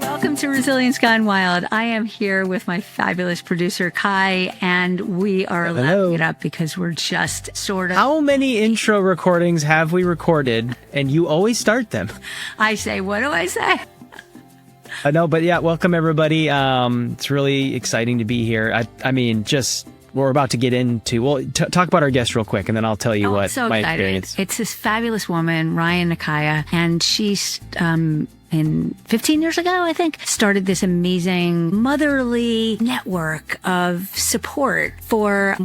Welcome to Resilience Gone Wild. I am here with my fabulous producer, Kai, and we are laughing it up because we're just sort of... How many intro recordings have we recorded, and you always start them? I say, what do I say? No, but yeah, welcome everybody. It's really exciting to be here. I mean, we're about to get into, talk about our guest real quick, and then I'll tell you what my experience. It's this fabulous woman, Rion Nakaya, and she's... 15 years ago, I think, started this amazing motherly network of support for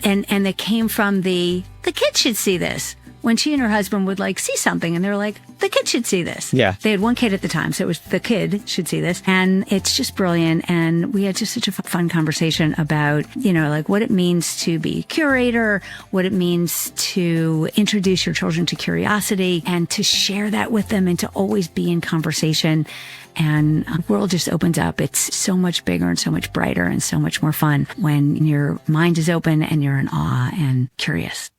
and that came from the kids should see this. When she and her husband would see something and they were like, the kid should see this. Yeah. They had one kid at the time, so it was the kid should see this. And it's just brilliant. And we had just such a fun conversation about, what it means to be a curator, what it means to introduce your children to curiosity and to share that with them and to always be in conversation. And the world just opens up. It's so much bigger and so much brighter and so much more fun when your mind is open and you're in awe and curious.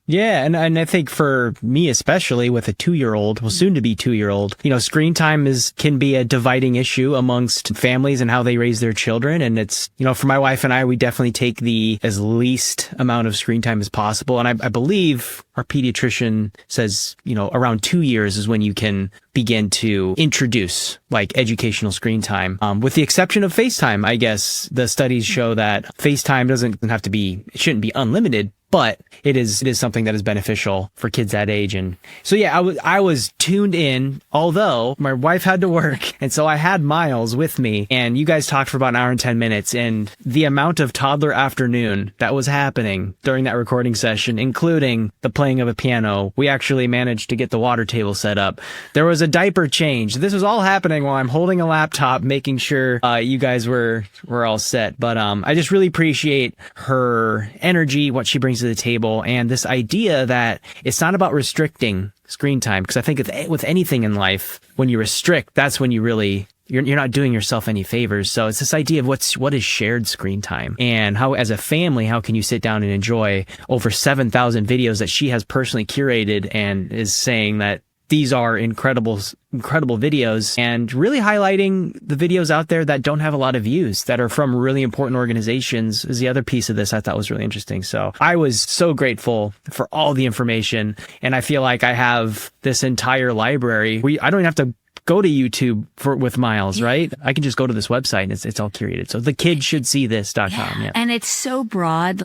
Yeah, and I think for me especially with a 2-year-old, soon to be 2-year-old, screen time can be a dividing issue amongst families and how they raise their children. And it's, for my wife and I, we definitely take the as least amount of screen time as possible. And I believe our pediatrician says, around 2 years is when you can begin to introduce educational screen time. With the exception of FaceTime, I guess the studies show that FaceTime it shouldn't be unlimited, but it is something that is beneficial for kids that age. And so, yeah, I was tuned in, although my wife had to work. And so I had Miles with me, and you guys talked for about an hour and 10 minutes. And the amount of toddler afternoon that was happening during that recording session, including the playing of a piano, we actually managed to get the water table set up. There was a diaper change. This was all happening while I'm holding a laptop, making sure you guys were all set. But I just really appreciate her energy, what she brings to the table, and this idea that it's not about restricting screen time, because I think with anything in life, when you restrict, that's when you're not doing yourself any favors. So it's this idea of what is shared screen time, and how as a family, how can you sit down and enjoy over 7,000 videos that she has personally curated and is saying that these are incredible videos, and really highlighting the videos out there that don't have a lot of views, that are from really important organizations is the other piece of this I thought was really interesting. So I was so grateful for all the information, and I feel like I have this entire library. I don't even have to go to YouTube with Miles, right? I can just go to this website and it's all curated. So thekidshouldseethis.com. Yeah. And it's so broad.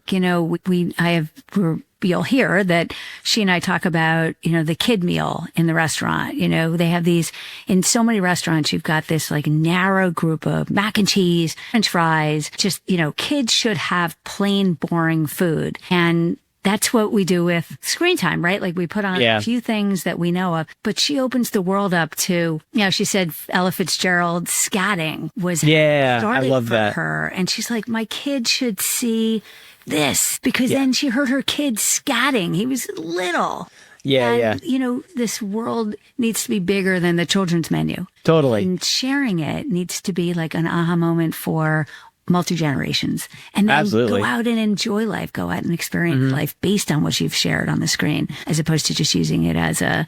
You'll hear that she and I talk about, the kid meal in the restaurant. They have these in so many restaurants. You've got this narrow group of mac and cheese, French fries, just, kids should have plain, boring food. And that's what we do with screen time, right? We put on a few things that we know of, but she opens the world up to, she said Ella Fitzgerald's scatting was I love for that. her. And she's like, my kid should see this, because then she heard her kid scatting. He was little. Yeah. This world needs to be bigger than the children's menu. Totally. And sharing it needs to be an aha moment for multi-generations, and then go out and enjoy life, go out and experience life based on what you've shared on the screen, as opposed to just using it as a,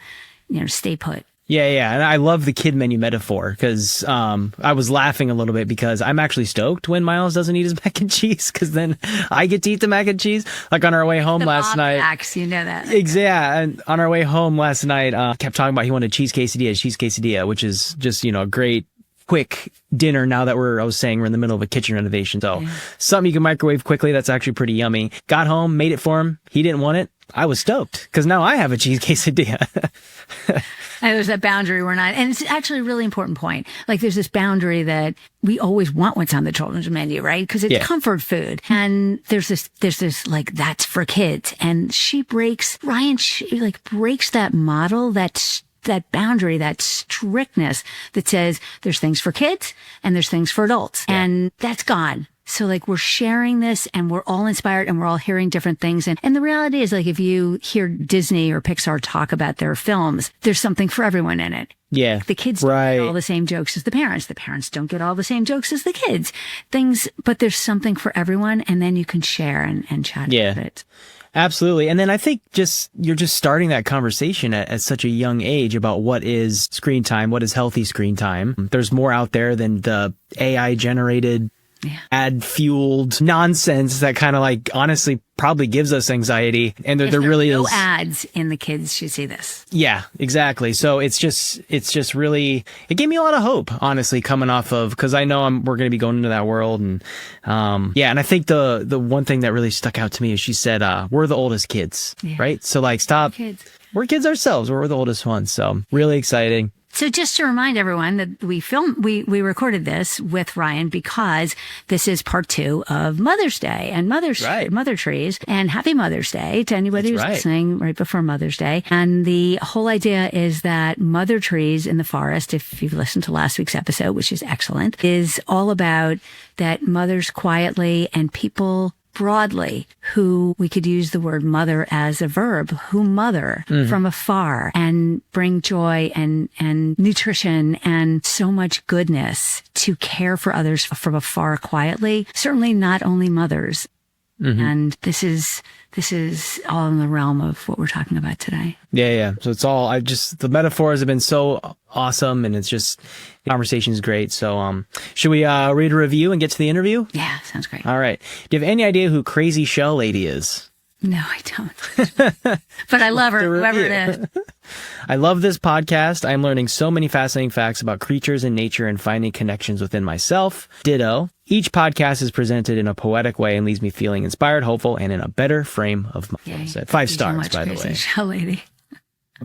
stay put. Yeah. And I love the kid menu metaphor, because I was laughing a little bit because I'm actually stoked when Miles doesn't eat his mac and cheese, because then I get to eat the mac and cheese. On our way home last night. You know that. Exactly. And on our way home last night, kept talking about he wanted cheese quesadilla, which is just, a great quick dinner now that we're in the middle of a kitchen renovation. So something you can microwave quickly. That's actually pretty yummy. Got home, made it for him. He didn't want it. I was stoked because now I have a cheese quesadilla. And there's that boundary and it's actually a really important point. There's this boundary that we always want what's on the children's menu, right? Because it's comfort food. And there's this that's for kids. And she breaks that model, that boundary, that strictness that says there's things for kids and there's things for adults. Yeah. And that's gone. So we're sharing this and we're all inspired and we're all hearing different things. And the reality is if you hear Disney or Pixar talk about their films, there's something for everyone in it. Yeah. The kids don't get all the same jokes as the parents. The parents don't get all the same jokes as the kids. But there's something for everyone, and then you can share and chat about it. Absolutely. And then I think you're just starting that conversation at such a young age about what is screen time, what is healthy screen time. There's more out there than the AI generated ad fueled nonsense that kind of like honestly probably gives us anxiety. And there really no is ads in the kids should see this. Yeah, exactly. So it's just really, it gave me a lot of hope, honestly, coming off of, because I know we're going to be going into that world. And and I think the one thing that really stuck out to me is she said, we're the oldest kids, right? So like, stop. We're kids ourselves. We're the oldest ones. So really exciting. So just to remind everyone that we recorded this with Rion because this is part 2 of Mother's Day and Mother Trees, and happy Mother's Day to anybody who's listening right before Mother's Day. And the whole idea is that mother trees in the forest, if you've listened to last week's episode, which is excellent, is all about that mothers quietly and people broadly who we could use the word mother as a verb, who mother from afar and bring joy and nutrition and so much goodness to care for others from afar quietly. Certainly not only mothers. And this is all in the realm of what we're talking about today. Yeah. So it's all, the metaphors have been so awesome, and it's just, the conversation is great. So, should we read a review and get to the interview? Yeah, sounds great. All right. Do you have any idea who Crazy Shell Lady is? No, I don't. But I love her, whoever it is. I love this podcast. I'm learning so many fascinating facts about creatures and nature and finding connections within myself. Ditto. Each podcast is presented in a poetic way and leaves me feeling inspired, hopeful, and in a better frame of mind. 5 stars, by the way. Shell Lady.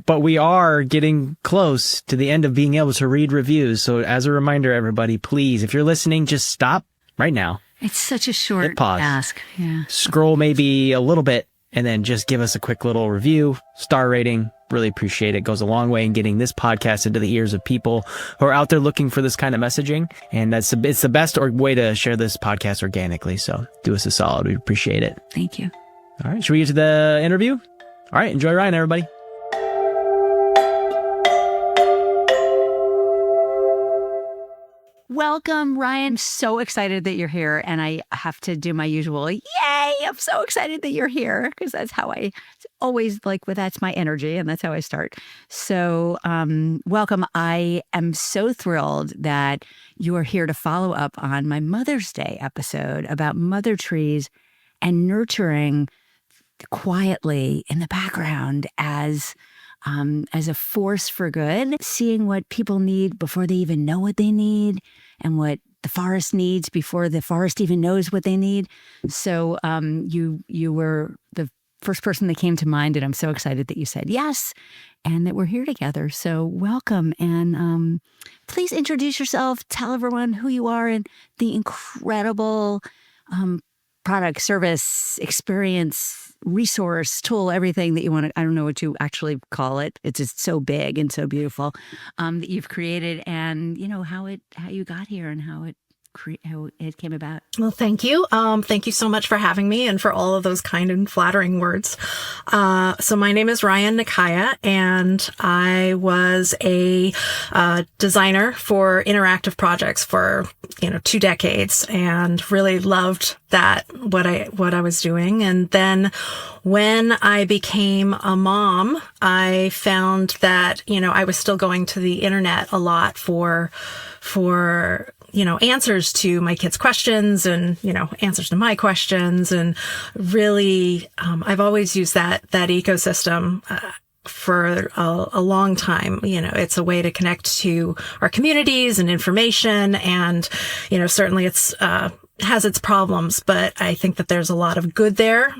But we are getting close to the end of being able to read reviews. So as a reminder, everybody, please, if you're listening, just stop right now. It's such a short task. Yeah. Scroll maybe a little bit and then just give us a quick little review, star rating. Really appreciate it. Goes a long way in getting this podcast into the ears of people who are out there looking for this kind of messaging. And it's the best way to share this podcast organically. So do us a solid. We appreciate it. Thank you. All right. Should we get to the interview? All right. Enjoy Rion, everybody. Welcome, Rion. I'm so excited that you're here. And I have to do my usual, yay, I'm so excited that you're here, because that's how I always that's my energy and that's how I start. So welcome. I am so thrilled that you are here to follow up on my Mother's Day episode about mother trees and nurturing quietly in the background as a force for good, seeing what people need before they even know what they need, and what the forest needs before the forest even knows what they need. So you were the first person that came to mind, and I'm so excited that you said yes and that we're here together. So welcome, and please introduce yourself, tell everyone who you are and the incredible product, service, experience, resource, tool, everything that you want to, I don't know what you actually call it. It's just so big and so beautiful that you've created, and how you got here and how it came about. Well, thank you. Thank you so much for having me and for all of those kind and flattering words. So my name is Rion Nakaya, and I was a designer for interactive projects for 2 decades, and really loved what I was doing. And then when I became a mom, I found that I was still going to the internet a lot for answers to my kids' questions and, answers to my questions. And really, I've always used that ecosystem, for a long time. It's a way to connect to our communities and information. And, certainly it's, has its problems, but I think that there's a lot of good there.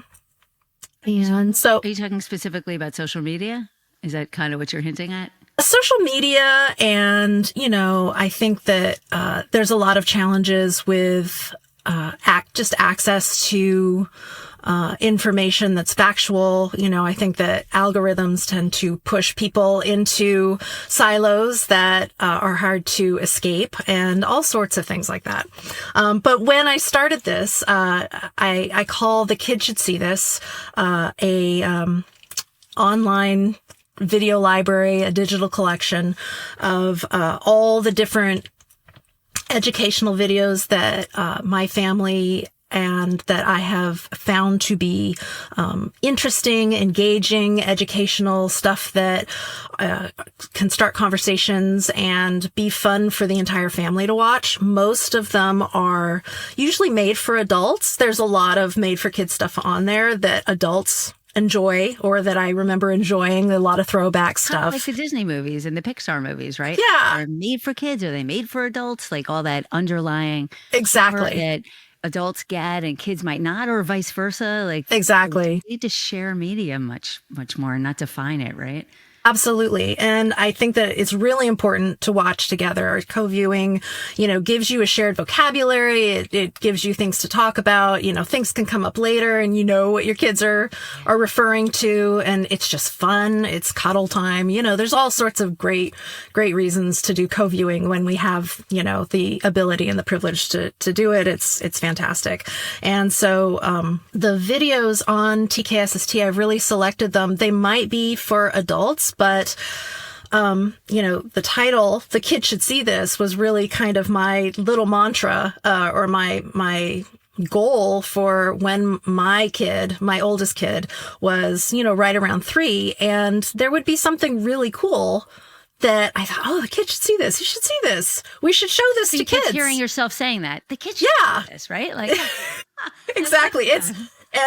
And so, are you talking specifically about social media? Is that kind of what you're hinting at? Social media, and, I think that there's a lot of challenges with just access to information that's factual. I think that algorithms tend to push people into silos that are hard to escape, and all sorts of things like that. But when I started this, I call The Kid Should See This a online video library, a digital collection of all the different educational videos that my family and that I have found to be interesting, engaging, educational stuff that can start conversations and be fun for the entire family to watch. Most of them are usually made for adults. There's a lot of made for kids stuff on there that adults enjoy, or that I remember enjoying, a lot of throwback stuff. Like the Disney movies and the Pixar movies, right? Yeah. Are made for kids? Are they made for adults? Like all that underlying Exactly that adults get and kids might not, or vice versa. Like exactly. we need to share media much more and not define it, right? Absolutely. And I think that it's really important to watch together. Co-viewing, gives you a shared vocabulary. It gives you things to talk about. Things can come up later and what your kids are referring to. And it's just fun. It's cuddle time. There's all sorts of great reasons to do co-viewing when we have, the ability and the privilege to do it. It's fantastic. And so, the videos on TKSST, I've really selected them. They might be for adults, but, the title, The Kid Should See This, was really kind of my little mantra, or my goal for when my oldest kid was, right around 3. And there would be something really cool that I thought, oh, the kid should see this. He should see this. We should show this to kids. Hearing yourself saying that. The kid should see this, right? Like exactly.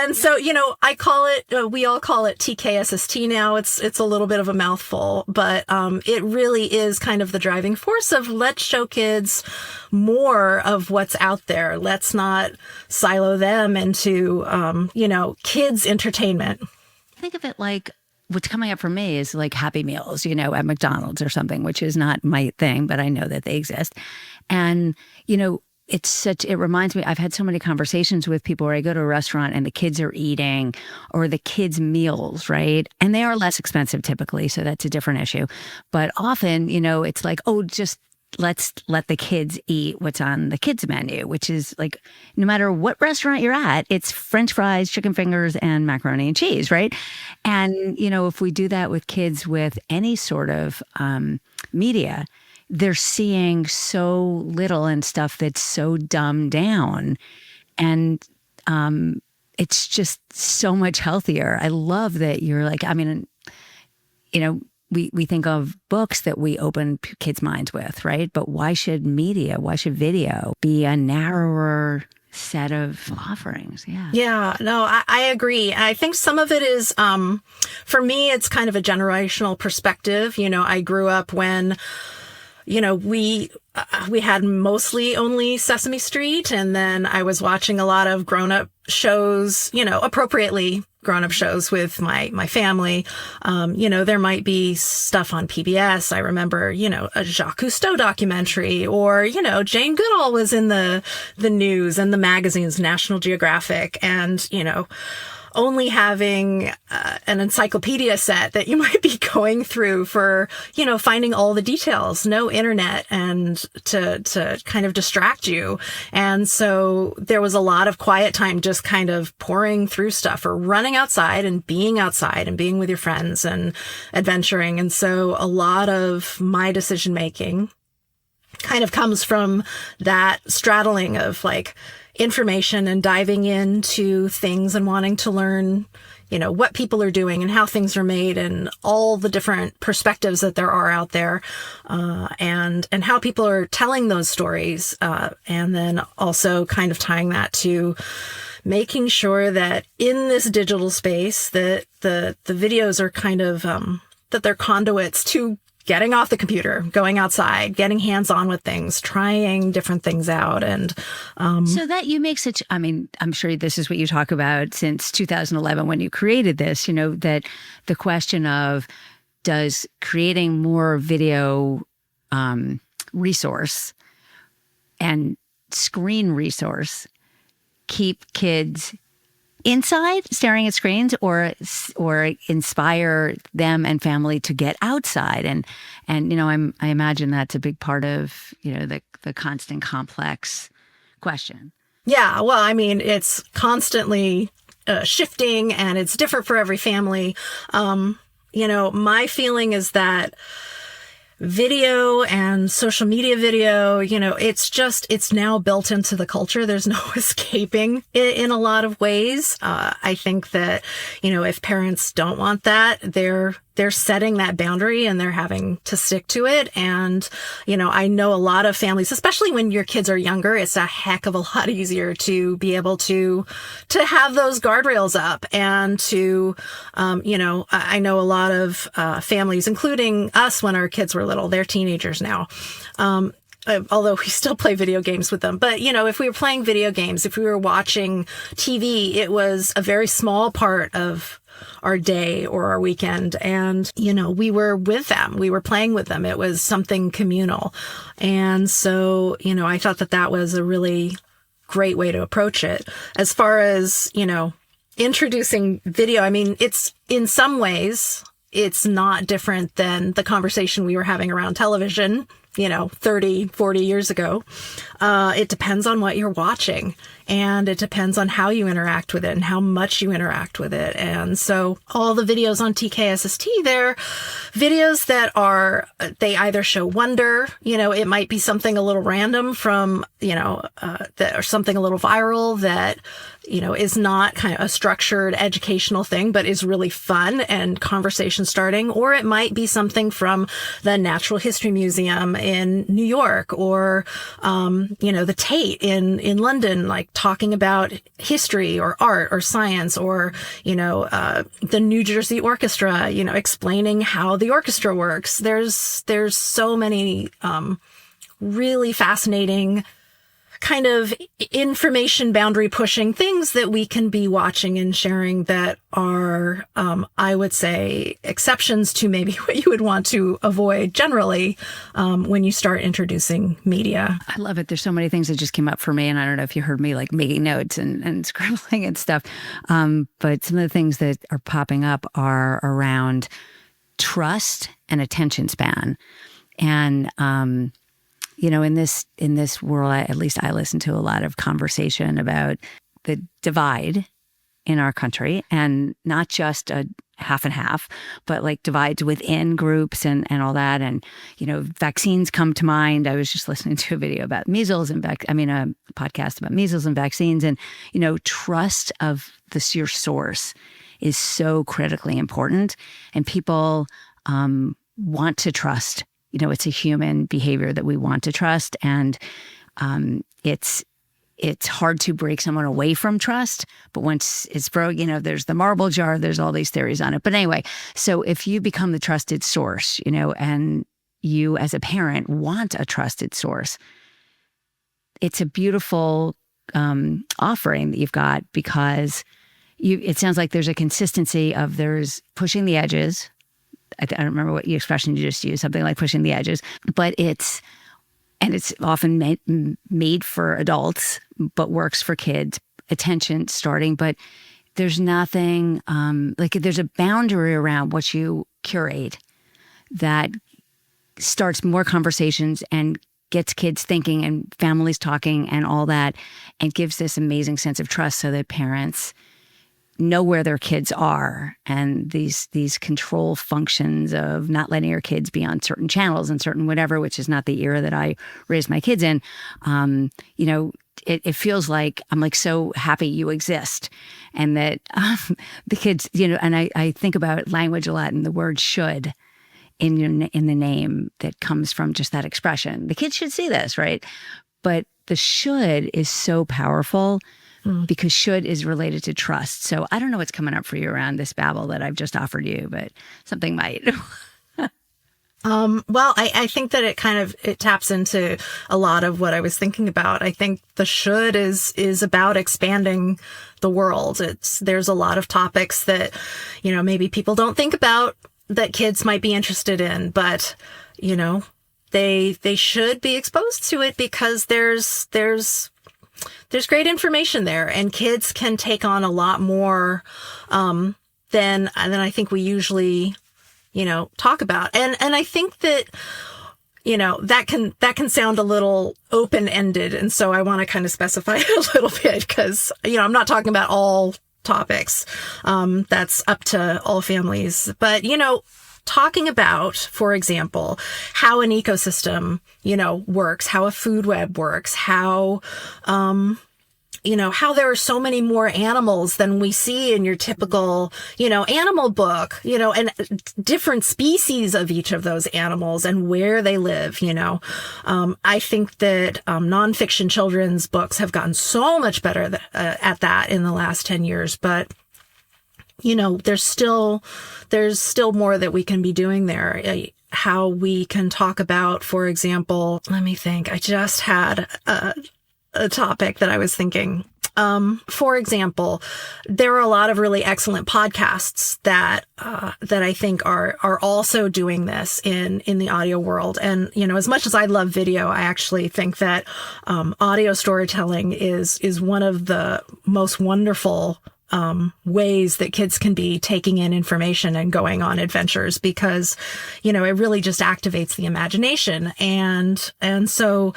And so, I call it, we all call it TKSST now. It's a little bit of a mouthful, but it really is kind of the driving force of let's show kids more of what's out there. Let's not silo them into, kids' entertainment. Think of it like what's coming up for me is like Happy Meals, at McDonald's or something, which is not my thing, but I know that they exist. And, it reminds me, I've had so many conversations with people where I go to a restaurant and the kids are eating, or the kids' meals, right? And they are less expensive typically, so that's a different issue. But often, it's like, oh, just let's let the kids eat what's on the kids' menu, which is like, no matter what restaurant you're at, it's French fries, chicken fingers, and macaroni and cheese, right? And, if we do that with kids with any sort of media, they're seeing so little and stuff that's so dumbed down. And it's just so much healthier. I love that you're like, we think of books that we open kids' minds with, right? But why should video be a narrower set of offerings? Yeah, no, I agree. I think some of it is, for me, it's kind of a generational perspective. I grew up when we had mostly only Sesame Street, and then I was watching a lot of grown-up shows, appropriately grown-up shows with my family. There might be stuff on PBS. I remember, a Jacques Cousteau documentary, or, Jane Goodall was in the news and the magazines, National Geographic, and, only having an encyclopedia set that you might be going through for, finding all the details, no internet, and to kind of distract you. And so there was a lot of quiet time just kind of pouring through stuff, or running outside and being with your friends and adventuring. And so a lot of my decision making kind of comes from that straddling of like information and diving into things and wanting to learn, what people are doing and how things are made and all the different perspectives that there are out there, and how people are telling those stories. And then also kind of tying that to making sure that in this digital space that the videos are kind of, that they're conduits to getting off the computer, going outside, getting hands-on with things, trying different things out. And so that you make such, I'm sure this is what you talk about since 2011 when you created this, that the question of, does creating more video resource and screen resource keep kids inside staring at screens, or inspire them and family to get outside? And I imagine that's a big part of the constant complex question. Yeah, well, it's constantly shifting, and it's different for every family. My feeling is that video and social media video, it's now built into the culture. There's no escaping it in a lot of ways. I think that, if parents don't want that, they're setting that boundary and they're having to stick to it. And, I know a lot of families, especially when your kids are younger, it's a heck of a lot easier to be able to have those guardrails up and to, I know a lot of families, including us when our kids were little, they're teenagers now. Although we still play video games with them. But, if we were playing video games, if we were watching TV, it was a very small part of our day or our weekend. And, we were with them. We were playing with them. It was something communal. And so, I thought that was a really great way to approach it. As far as, introducing video, it's in some ways, it's not different than the conversation we were having around television, 30, 40 years ago. It depends on what you're watching, and it depends on how you interact with it and how much you interact with it. And so all the videos on TKSST, they're videos that they either show wonder, it might be something a little random from, or something a little viral that, is not kind of a structured educational thing, but is really fun and conversation starting. Or it might be something from the Natural History Museum in New York, or, the Tate in London, like talking about history or art or science, or, the New Jersey Orchestra, explaining how the orchestra works. There's so many, really fascinating kind of information boundary pushing things that we can be watching and sharing that are, I would say, exceptions to maybe what you would want to avoid generally when you start introducing media. I love it. There's so many things that just came up for me, and I don't know if you heard me like making notes and scribbling and stuff. But some of the things that are popping up are around trust and attention span. And in this world, at least I listen to a lot of conversation about the divide in our country, and not just a half and half, but like divides within groups and all that. And, vaccines come to mind. I was just listening to a video about measles and a podcast about measles and vaccines, and, trust of your source is so critically important, and people want to trust. It's a human behavior that we want to trust, and it's hard to break someone away from trust. But once it's broken, there's the marble jar, there's all these theories on it. But anyway, so if you become the trusted source, and you as a parent want a trusted source, it's a beautiful offering that you've got, because it sounds like there's a consistency of there's pushing the edges. I don't remember what expression you just used, something like pushing the edges, but it's often made for adults, but works for kids, attention starting, but there's nothing, there's a boundary around what you curate that starts more conversations and gets kids thinking and families talking and all that, and gives this amazing sense of trust so that parents know where their kids are, and these control functions of not letting your kids be on certain channels and certain whatever, which is not the era that I raised my kids in. It feels like I'm like so happy you exist, and that the kids, and I think about language a lot, and the word should in the name that comes from just that expression. The kids should see this, right? But the should is so powerful, because should is related to trust. So I don't know what's coming up for you around this babble that I've just offered you, but something might. Well, I think that it taps into a lot of what I was thinking about. I think the should is about expanding the world. There's a lot of topics that, maybe people don't think about that kids might be interested in, but, they should be exposed to it, because there's great information there, and kids can take on a lot more than I think we usually, talk about. And I think that, that can sound a little open-ended. And so I want to kind of specify it a little bit, because, I'm not talking about all topics. That's up to all families. But, talking about, for example, how an ecosystem, works, how a food web works, how, how there are so many more animals than we see in your typical, animal book, and different species of each of those animals and where they live, I think that nonfiction children's books have gotten so much better at that in the last 10 years. But, there's still more that we can be doing there. How we can talk about, for example, let me think. I just had a topic that I was thinking. For example, there are a lot of really excellent podcasts that I think are also doing this in the audio world. And, as much as I love video, I actually think that, audio storytelling is one of the most wonderful ways that kids can be taking in information and going on adventures, because, it really just activates the imagination. And so,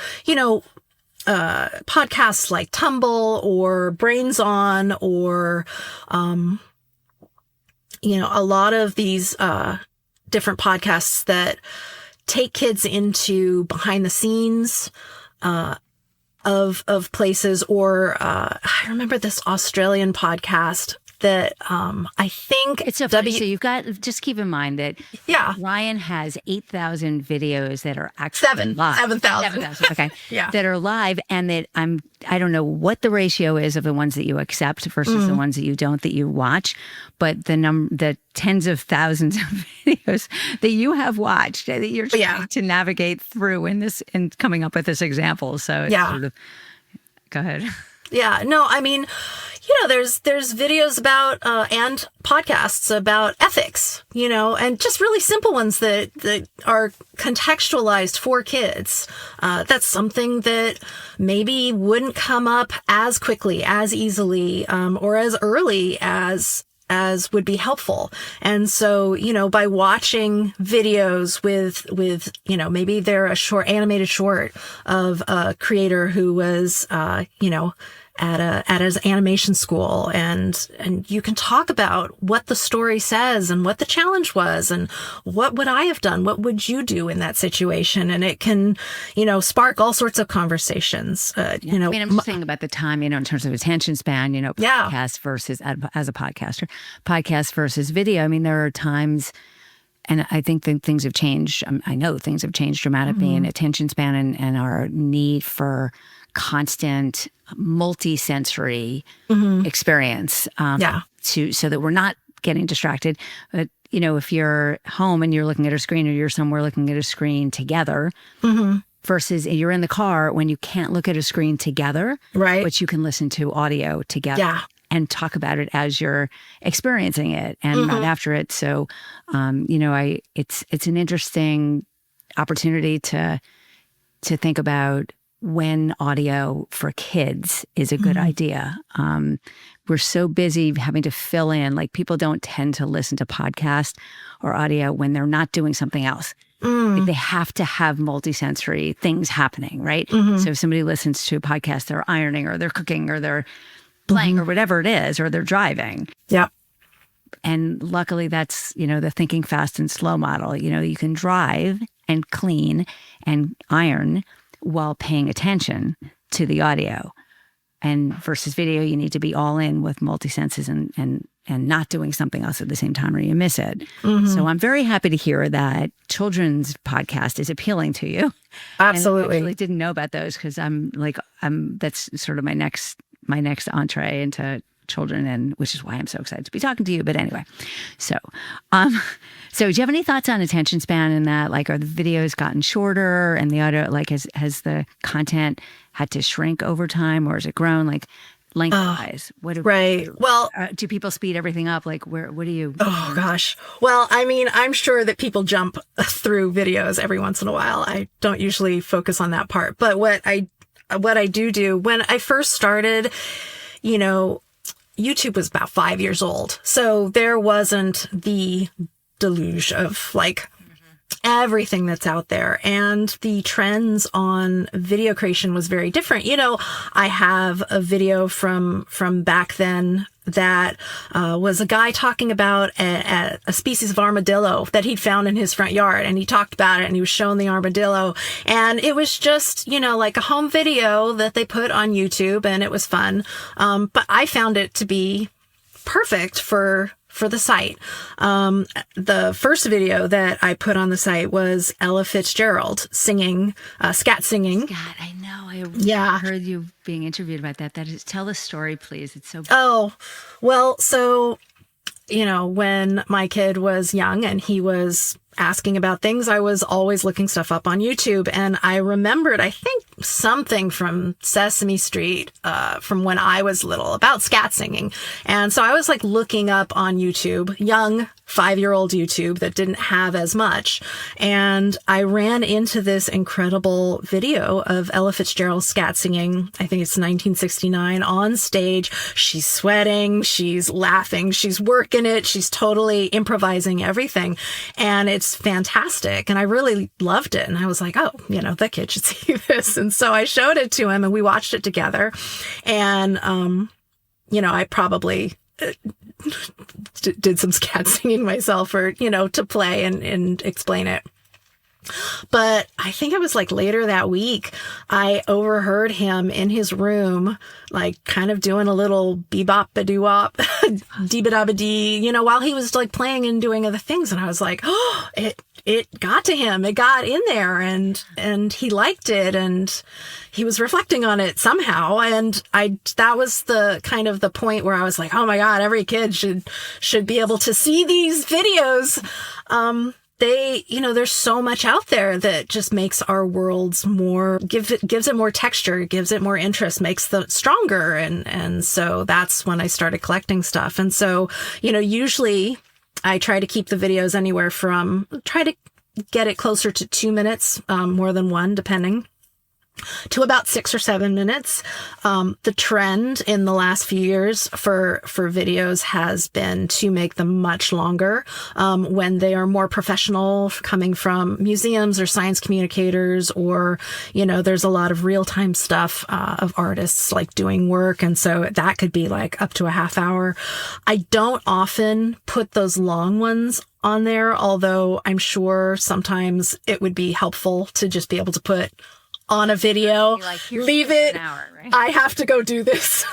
podcasts like Tumble or Brains On or, a lot of these, different podcasts that take kids into behind the scenes, of places, or I remember this Australian podcast that I think it's so funny. So you've got, just keep in mind that Rion has 8,000 videos that are actually live. 7,000. Okay. That are live, and that I don't know what the ratio is of the ones that you accept versus the ones that you don't, that you watch, but the tens of thousands of videos that you have watched that you're trying to navigate through in coming up with this example. So it's sort of, go ahead. Yeah, no, I mean, there's videos about, and podcasts about ethics, and just really simple ones that are contextualized for kids. That's something that maybe wouldn't come up as quickly, as easily, or as early as would be helpful. And so, by watching videos with, maybe they're a animated short of a creator who was, at his animation school, and you can talk about what the story says and what the challenge was and what would I have done? What would you do in that situation? And it can, spark all sorts of conversations. I mean, I'm just thinking about the time, in terms of attention span, podcast versus, as a podcaster, podcast versus video. I mean, there are times, and I think that things have changed. I know things have changed dramatically in attention span and our need for constant multi-sensory experience so that we're not getting distracted. But, if you're home and you're looking at a screen, or you're somewhere looking at a screen together, versus you're in the car when you can't look at a screen together, right? But you can listen to audio together and talk about it as you're experiencing it and not after it. So, it's an interesting opportunity to think about when audio for kids is a good idea. We're so busy having to fill in, like people don't tend to listen to podcasts or audio when they're not doing something else. Like they have to have multisensory things happening, right? So if somebody listens to a podcast, they're ironing or they're cooking or they're playing or whatever it is, or they're driving. Yeah. And luckily that's, the thinking fast and slow model. You can drive and clean and iron while paying attention to the audio. And versus video, you need to be all in with multi-senses and not doing something else at the same time or you miss it. So I'm very happy to hear that children's podcast is appealing to you. Absolutely. And I actually didn't know about those because that's sort of my next entree into children, and which is why I'm so excited to be talking to you. But anyway, so do you have any thoughts on attention span in that? Like, are the videos gotten shorter and the audio, like, has the content had to shrink over time, or has it grown, like, lengthwise? Well, do people speed everything up? Like, what do you? Oh gosh. Well, I mean, I'm sure that people jump through videos every once in a while. I don't usually focus on that part, but what I do when I first started, YouTube was about 5 years old. So there wasn't the deluge of everything that's out there. And the trends on video creation was very different. You know, I have a video from back then that was a guy talking about a species of armadillo that he'd found in his front yard. And he talked about it and he was showing the armadillo. And it was just, you know, like a home video that they put on YouTube, and it was fun. But I found it to be perfect for the site. The first video that I put on the site was Ella Fitzgerald singing, scat singing. God, I know. Yeah. I heard you being interviewed about that. Tell the story, please. It's so. Oh, well, so, you know, when my kid was young and he was asking about things, I was always looking stuff up on YouTube. And I remembered, I think, something from Sesame Street from when I was little about scat singing. And so I was like looking up on YouTube, young 5-year-old YouTube that didn't have as much. And I ran into this incredible video of Ella Fitzgerald scat singing. I think it's 1969 on stage. She's sweating. She's laughing. She's working it. She's totally improvising everything. And it's fantastic. And I really loved it. And I was like, oh, you know, the kid should see this. And so I showed it to him and we watched it together. And, you know, I probably did some scat singing myself, or, you know, to play and explain it. But I think it was like later that week, I overheard him in his room, like kind of doing a little bebop-ba-doo-wop, dee-ba-da-ba-dee, you know, while he was like playing and doing other things. And I was like, oh, it got to him. It got in there, and he liked it, and he was reflecting on it somehow. And that was the kind of the point where I was like, oh my God, every kid should be able to see these videos. You know, there's so much out there that just makes our worlds more, gives it more texture, gives it more interest, makes them stronger. And so that's when I started collecting stuff. And so, you know, usually I try to keep the videos anywhere from, try to get it closer to 2 minutes, more than one, depending, to about 6 or 7 minutes. The trend in the last few years for videos has been to make them much longer, when they are more professional, coming from museums or science communicators, or, you know, there's a lot of real-time stuff, of artists like doing work. And so that could be like up to a half hour. I don't often put those long ones on there, although I'm sure sometimes it would be helpful to just be able to put on a video, like, leave it. Hour, right? I have to go do this.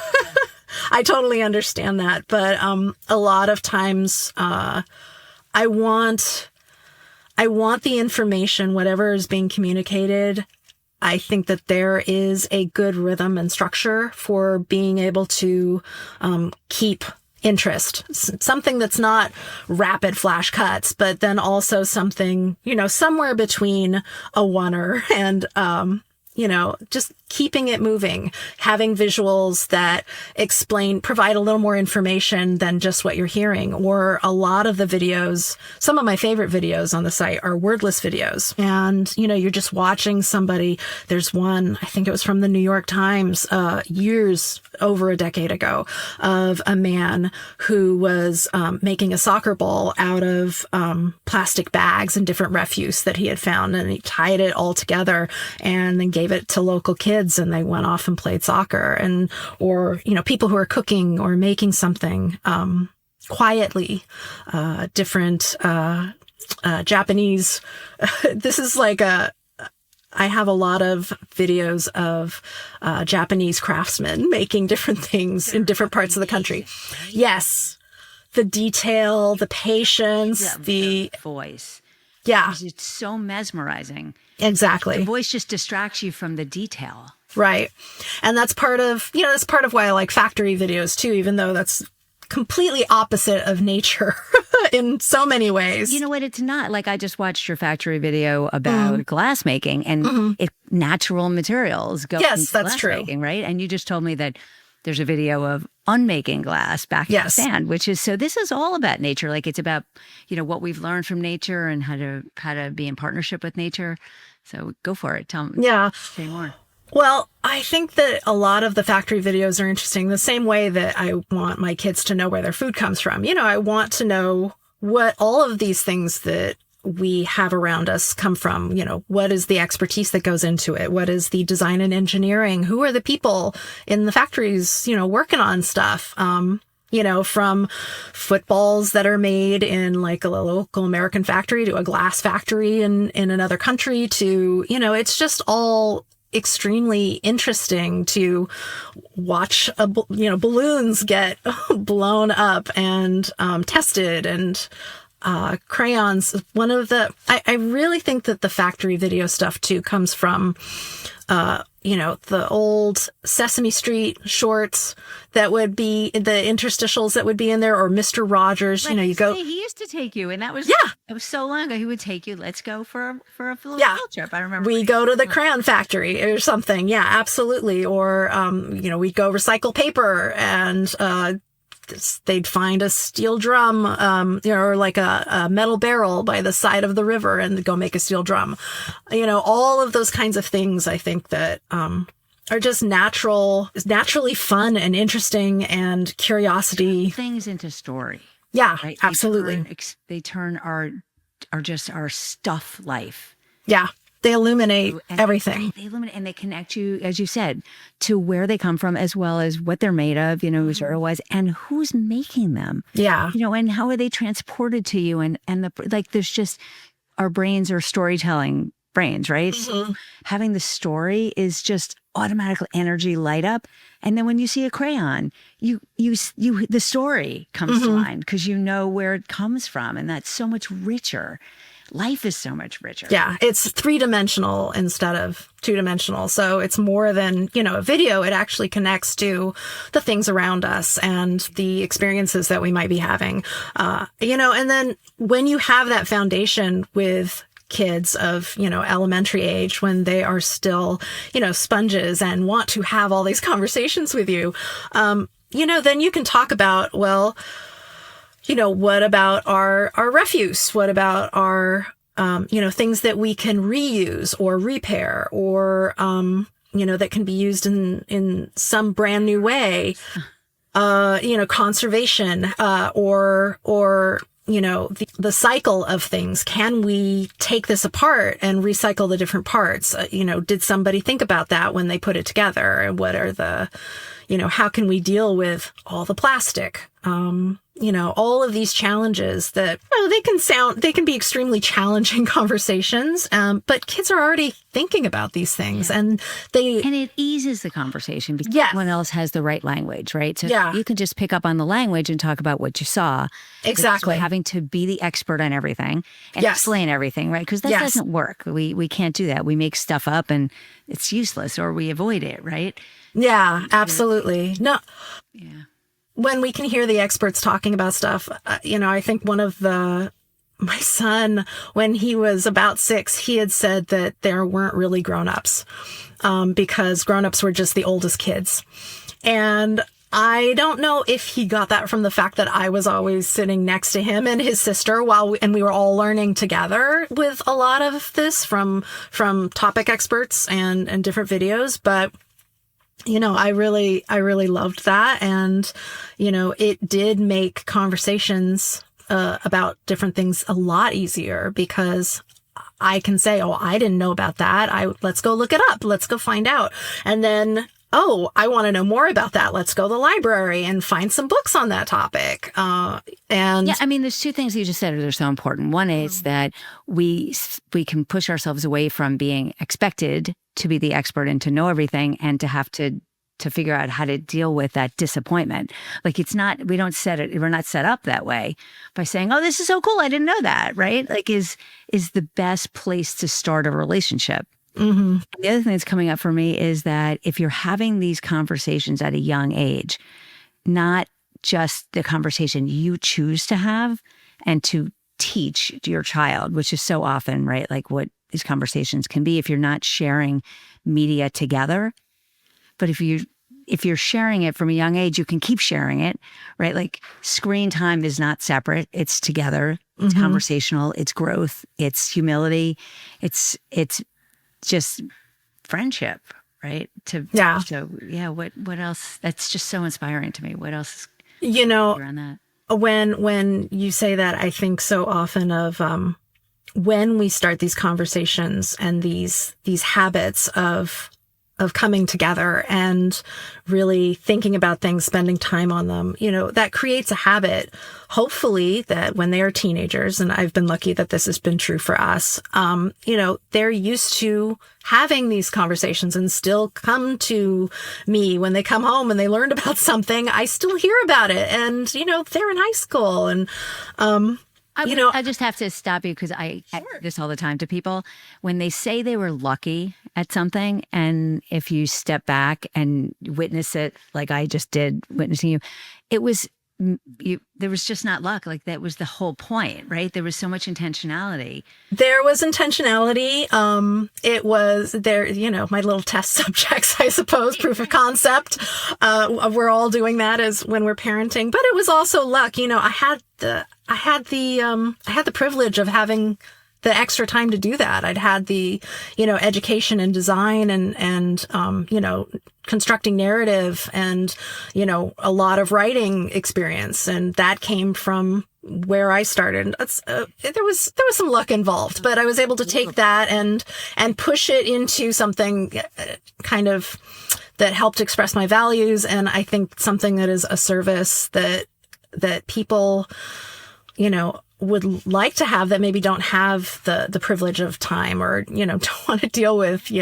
I totally understand that. But a lot of times I want the information, whatever is being communicated. I think that there is a good rhythm and structure for being able to keep interest, something that's not rapid flash cuts, but then also something, you know, somewhere between a oneer and, you know, just keeping it moving, having visuals that provide a little more information than just what you're hearing. Or a lot of the videos, some of my favorite videos on the site are wordless videos. And, you know, you're just watching somebody. There's one, I think it was from the New York Times, years over a decade ago, of a man who was making a soccer ball out of plastic bags and different refuse that he had found. And he tied it all together and then gave it to local kids, and they went off and played soccer. Or, you know, people who are cooking or making something quietly, different Japanese. This is like I have a lot of videos of Japanese craftsmen making different things in different parts of the country. Yes. The detail, the patience, the voice. Yeah. It's so mesmerizing. Exactly. The voice just distracts you from the detail. Right. And that's part of why I like factory videos too, even though that's completely opposite of nature in so many ways. You know what? It's not. Like, I just watched your factory video about glass making, and natural materials go into glass making, right? And you just told me that there's a video of unmaking glass back in the sand, which is, so this is all about nature. Like, it's about, you know, what we've learned from nature and how to be in partnership with nature. So go for it. Say more. Well, I think that a lot of the factory videos are interesting the same way that I want my kids to know where their food comes from. You know, I want to know what all of these things that we have around us come from? What is the expertise that goes into it? What is the design and engineering? Who are the people in the factories, working on stuff? From footballs that are made in like a local American factory to a glass factory in another country to, it's just all extremely interesting to watch, balloons get blown up and tested, and crayons. I really think that the factory video stuff too comes from, the old Sesame Street shorts that would be the interstitials that would be in there, or Mr. Rogers. You go. He used to take you, and that was it was so long ago. He would take you. Let's go for a field trip. I remember we go to the crayon factory or something. Yeah, absolutely. Or we'd go recycle paper, and they'd find a steel drum, or like a metal barrel by the side of the river, and go make a steel drum. All of those kinds of things, I think that are just naturally fun and interesting, and curiosity. Things into story. Yeah, right? absolutely. They turn our stuff life. Yeah. They illuminate everything. They illuminate, and they connect you, as you said, to where they come from, as well as what they're made of, whose era was, and who's making them. Yeah. And how are they transported to you? And there's just, our brains are storytelling brains, right? Mm-hmm. So having the story is just automatically energy light up. And then when you see a crayon, the story comes to mind, because you know where it comes from. And that's so much richer. Life is so much richer. Yeah, it's 3-dimensional instead of 2-dimensional. So it's more than, a video. It actually connects to the things around us and the experiences that we might be having. And then when you have that foundation with kids of, elementary age, when they are still, sponges and want to have all these conversations with you, then you can talk about, well, what about our refuse? What about our, things that we can reuse or repair, or, that can be used in some brand new way, conservation, or the cycle of things. Can we take this apart and recycle the different parts? Did somebody think about that when they put it together? And what are the, how can we deal with all the plastic? All of these challenges that they can be extremely challenging conversations. But kids are already thinking about these things, and it eases the conversation because everyone else has the right language, right? So you can just pick up on the language and talk about what you saw. Exactly. So having to be the expert on everything and explain everything, right? Because that doesn't work. We can't do that. We make stuff up and it's useless, or we avoid it, right? Yeah, absolutely. No. Yeah. When we can hear the experts talking about stuff, I think my son, when he was about 6, he had said that there weren't really grown-ups, because grown-ups were just the oldest kids. And I don't know if he got that from the fact that I was always sitting next to him and his sister and we were all learning together with a lot of this from topic experts and different videos. But I really loved that. And, it did make conversations about different things a lot easier, because I can say, oh, I didn't know about that. Let's go look it up. Let's go find out. And then, oh, I want to know more about that. Let's go to the library and find some books on that topic. There's two things you just said that are so important. One is that we can push ourselves away from being expected to be the expert and to know everything, and to have to figure out how to deal with that disappointment. Like we're not set up that way by saying, oh, this is so cool, I didn't know that, right? Like is the best place to start a relationship. Mm-hmm. The other thing that's coming up for me is that if you're having these conversations at a young age, not just the conversation you choose to have and to teach your child, which is so often, right? Like what these conversations can be if you're not sharing media together. But if you're sharing it from a young age, you can keep sharing it, right? Like screen time is not separate. It's together. It's conversational. It's growth. It's humility. It's just friendship, right? What else? That's just so inspiring to me. What else is around that? When you say that, I think so often of, when we start these conversations and these habits of coming together and really thinking about things, spending time on them, that creates a habit, hopefully, that when they are teenagers, and I've been lucky that this has been true for us, they're used to having these conversations and still come to me when they come home and they learned about something. I still hear about it. And, they're in high school and, I just have to stop you because I do this all the time to people. When they say they were lucky at something, and if you step back and witness it, like I just did witnessing you, it was, there was just not luck. Like that was the whole point, right? There was so much intentionality. There was intentionality. It was there, my little test subjects, I suppose, proof of concept. We're all doing that as when we're parenting, but it was also luck. I had the privilege of having the extra time to do that. I'd had the, education and design and constructing narrative and, a lot of writing experience. And that came from where I started. There was some luck involved, but I was able to take that and push it into something kind of that helped express my values. And I think something that is a service that people, would like to have that maybe don't have the privilege of time or, don't want to deal with,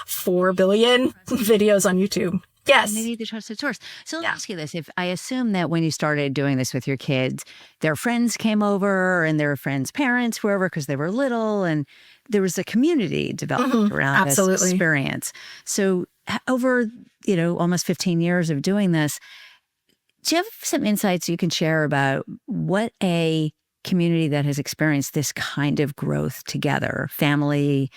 4 billion videos on YouTube. Yes. And they need the trusted source. So let me ask you this. If I assume that when you started doing this with your kids, their friends came over and their friends' parents were over because they were little and there was a community developed around this experience. So over, almost 15 years of doing this, do you have some insights you can share about what a community that has experienced this kind of growth together, family,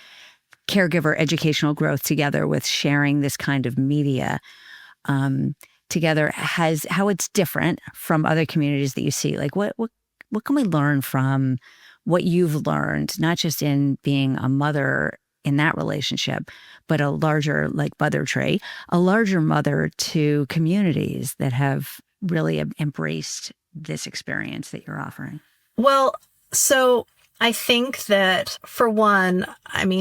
caregiver, educational growth together with sharing this kind of media together, how it's different from other communities that you see? Like what can we learn from what you've learned, not just in being a mother in that relationship, but a larger mother tree, a larger mother to communities that have really embraced this experience that you're offering? Well, so I think that for one,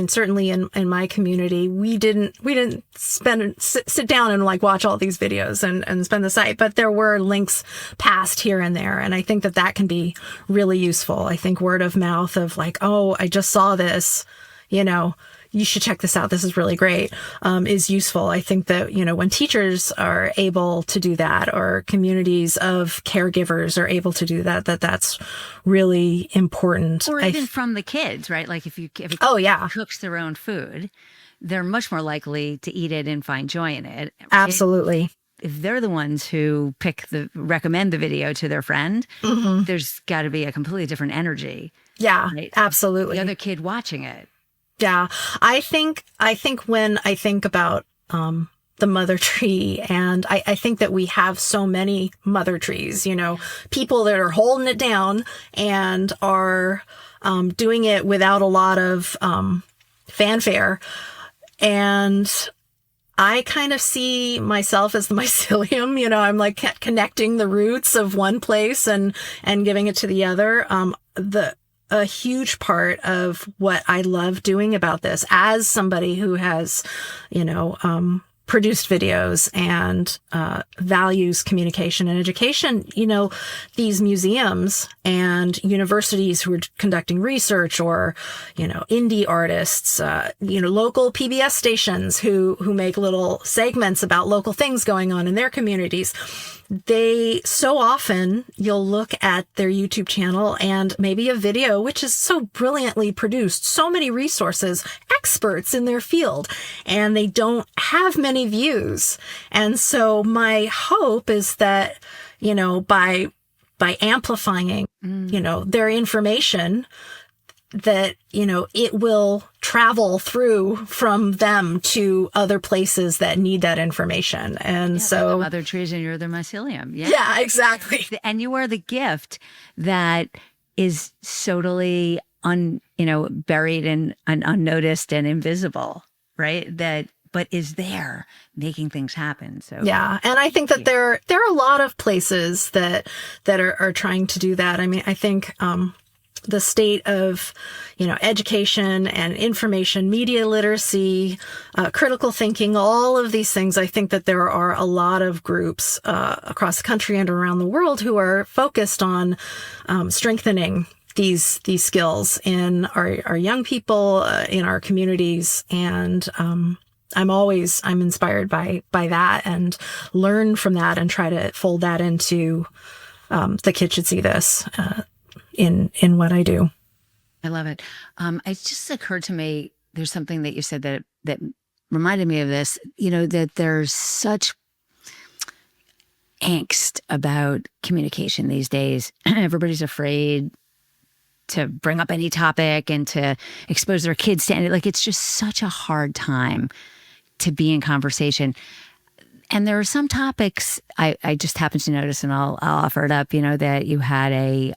certainly in my community, we didn't sit down and watch all these videos and spend the site, but there were links passed here and there. And I think that can be really useful. I think word of mouth of oh, I just saw this, you should check this out. This is really great, is useful. I think that, when teachers are able to do that or communities of caregivers are able to do that, that's really important. Or even from the kids, right? Like if a kid cooks their own food, they're much more likely to eat it and find joy in it. Absolutely. If they're the ones who recommend the video to their friend, there's got to be a completely different energy. Yeah, right? Absolutely. The other kid watching it. Yeah, I think when I think about the mother tree, and I think that we have so many mother trees, people that are holding it down and are doing it without a lot of fanfare. And I kind of see myself as the mycelium, I'm connecting the roots of one place and giving it to the other. A huge part of what I love doing about this as somebody who has, produced videos and values communication and education, these museums and universities who are conducting research or, indie artists, local PBS stations who make little segments about local things going on in their communities. They so often you'll look at their YouTube channel and maybe a video, which is so brilliantly produced, so many resources, experts in their field, and they don't have many views. And so my hope is that, by amplifying, their information, that, it will travel through from them to other places that need that information. And so the mother trees and you're the mycelium. Yeah, exactly. And you are the gift that is totally buried and unnoticed and invisible, right? But is there making things happen. So yeah. And I think that there are a lot of places that are trying to do that. I think, the state of, education and information, media literacy, critical thinking, all of these things. I think that there are a lot of groups across the country and around the world who are focused on strengthening these skills in our young people, in our communities. And I'm inspired by that and learn from that and try to fold that into the kids should see this in what I do. I love it. It just occurred to me, there's something that you said that reminded me of this, that there's such angst about communication these days. Everybody's afraid to bring up any topic and to expose their kids to it. Like, it's just such a hard time to be in conversation. And there are some topics I just happened to notice, and I'll offer it up, that you had a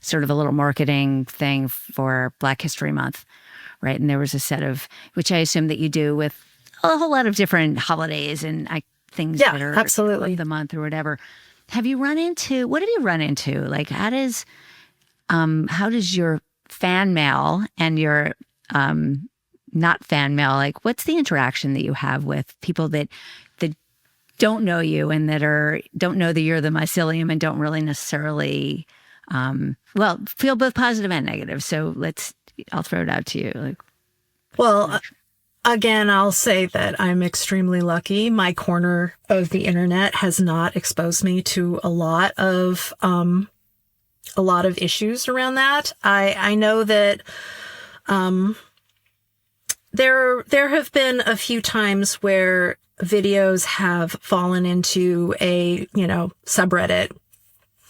sort of a little marketing thing for Black History Month, right? And there was a set of, which I assume that you do with a whole lot of different holidays and things that are absolutely of the month or whatever. What have you run into? Like, how does your fan mail and your not fan mail, like, what's the interaction that you have with people that don't know you and don't know that you're the mycelium and don't really necessarily feel both positive and negative? So I'll throw it out to you. Again, I'll say that I'm extremely lucky. My corner of the internet has not exposed me to a lot of issues around that. I know that there have been a few times where videos have fallen into a, subreddit,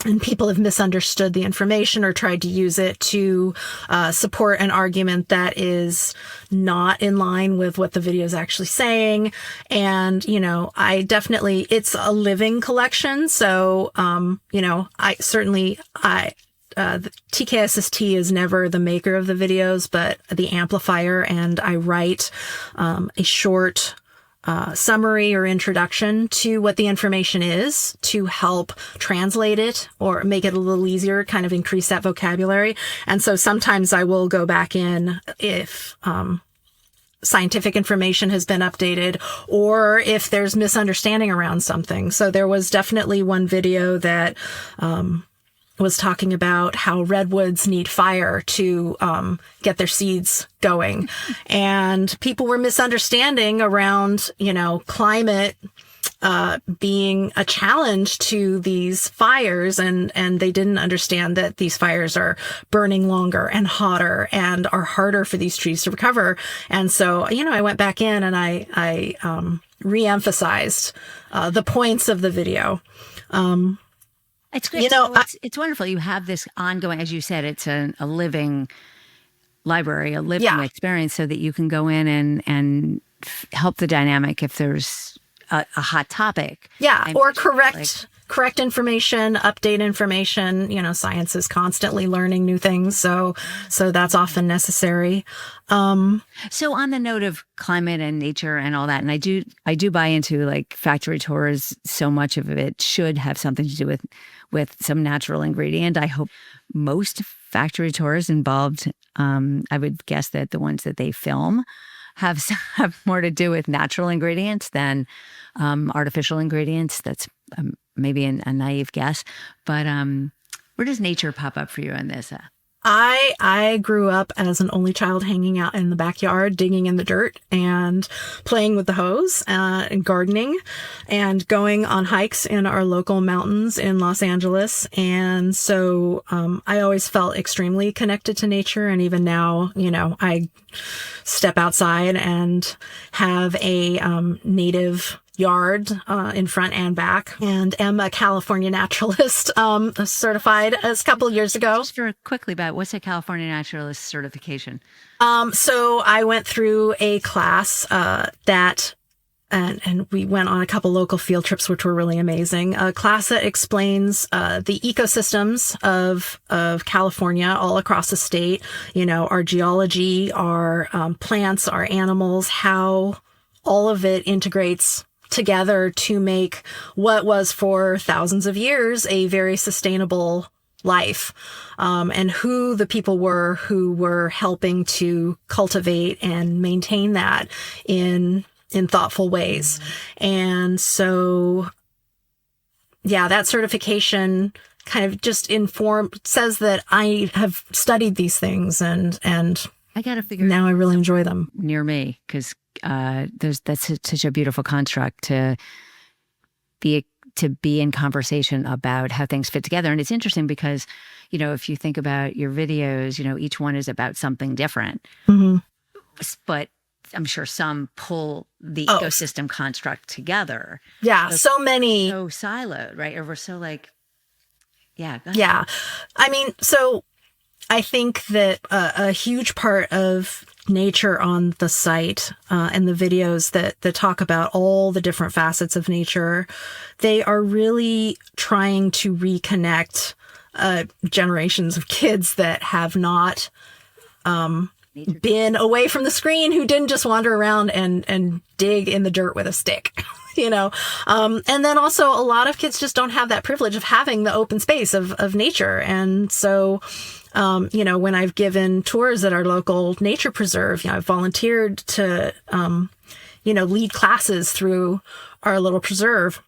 and people have misunderstood the information or tried to use it to support an argument that is not in line with what the video is actually saying. And, it's a living collection. So, the TKSST is never the maker of the videos, but the amplifier. And I write a short summary or introduction to what the information is to help translate it or make it a little easier, kind of increase that vocabulary. And so sometimes I will go back in if scientific information has been updated or if there's misunderstanding around something. So there was definitely one video that was talking about how redwoods need fire to get their seeds going. And people were misunderstanding around, climate being a challenge to these fires. And they didn't understand that these fires are burning longer and hotter and are harder for these trees to recover. And so, I went back in and I re-emphasized the points of the video. It's great. It's wonderful. You have this ongoing, as you said, it's a living library, a living experience, so that you can go in and help the dynamic if there's a hot topic. Yeah, or correct information, update information. Science is constantly learning new things, so that's often necessary. So on the note of climate and nature and all that, and I do buy into like factory tours. So much of it should have something to do with some natural ingredient. I hope most factory tours involved, I would guess that the ones that they film have more to do with natural ingredients than artificial ingredients. That's maybe a naive guess, but where does nature pop up for you in this? I grew up as an only child hanging out in the backyard, digging in the dirt and playing with the hose and gardening and going on hikes in our local mountains in Los Angeles. And so I always felt extremely connected to nature. And even now, I step outside and have a native yard in front and back, and am a California naturalist, certified as a couple of years ago. Just very quickly about what's a California naturalist certification? So I went through a class and we went on a couple local field trips, which were really amazing. A class that explains the ecosystems of California all across the state. Our geology, our plants, our animals, how all of it integrates together to make what was for thousands of years a very sustainable life, and who the people were who were helping to cultivate and maintain that in thoughtful ways. And so, yeah, that certification kind of just says that I have studied these things, and I got to figure now I really enjoy them near me, because that's such a beautiful construct to be in conversation about how things fit together. And it's interesting because, if you think about your videos, each one is about something different, but I'm sure some pull the ecosystem construct together. Yeah. So many. So siloed, right? Or we're so like, yeah. Yeah. I mean, so I think that a huge part of nature on the site and the videos that talk about all the different facets of nature, they are really trying to reconnect generations of kids that have not been away from the screen, who didn't just wander around and dig in the dirt with a stick. And then also a lot of kids just don't have that privilege of having the open space of nature. And so, when I've given tours at our local nature preserve, I've volunteered to, lead classes through our little preserve.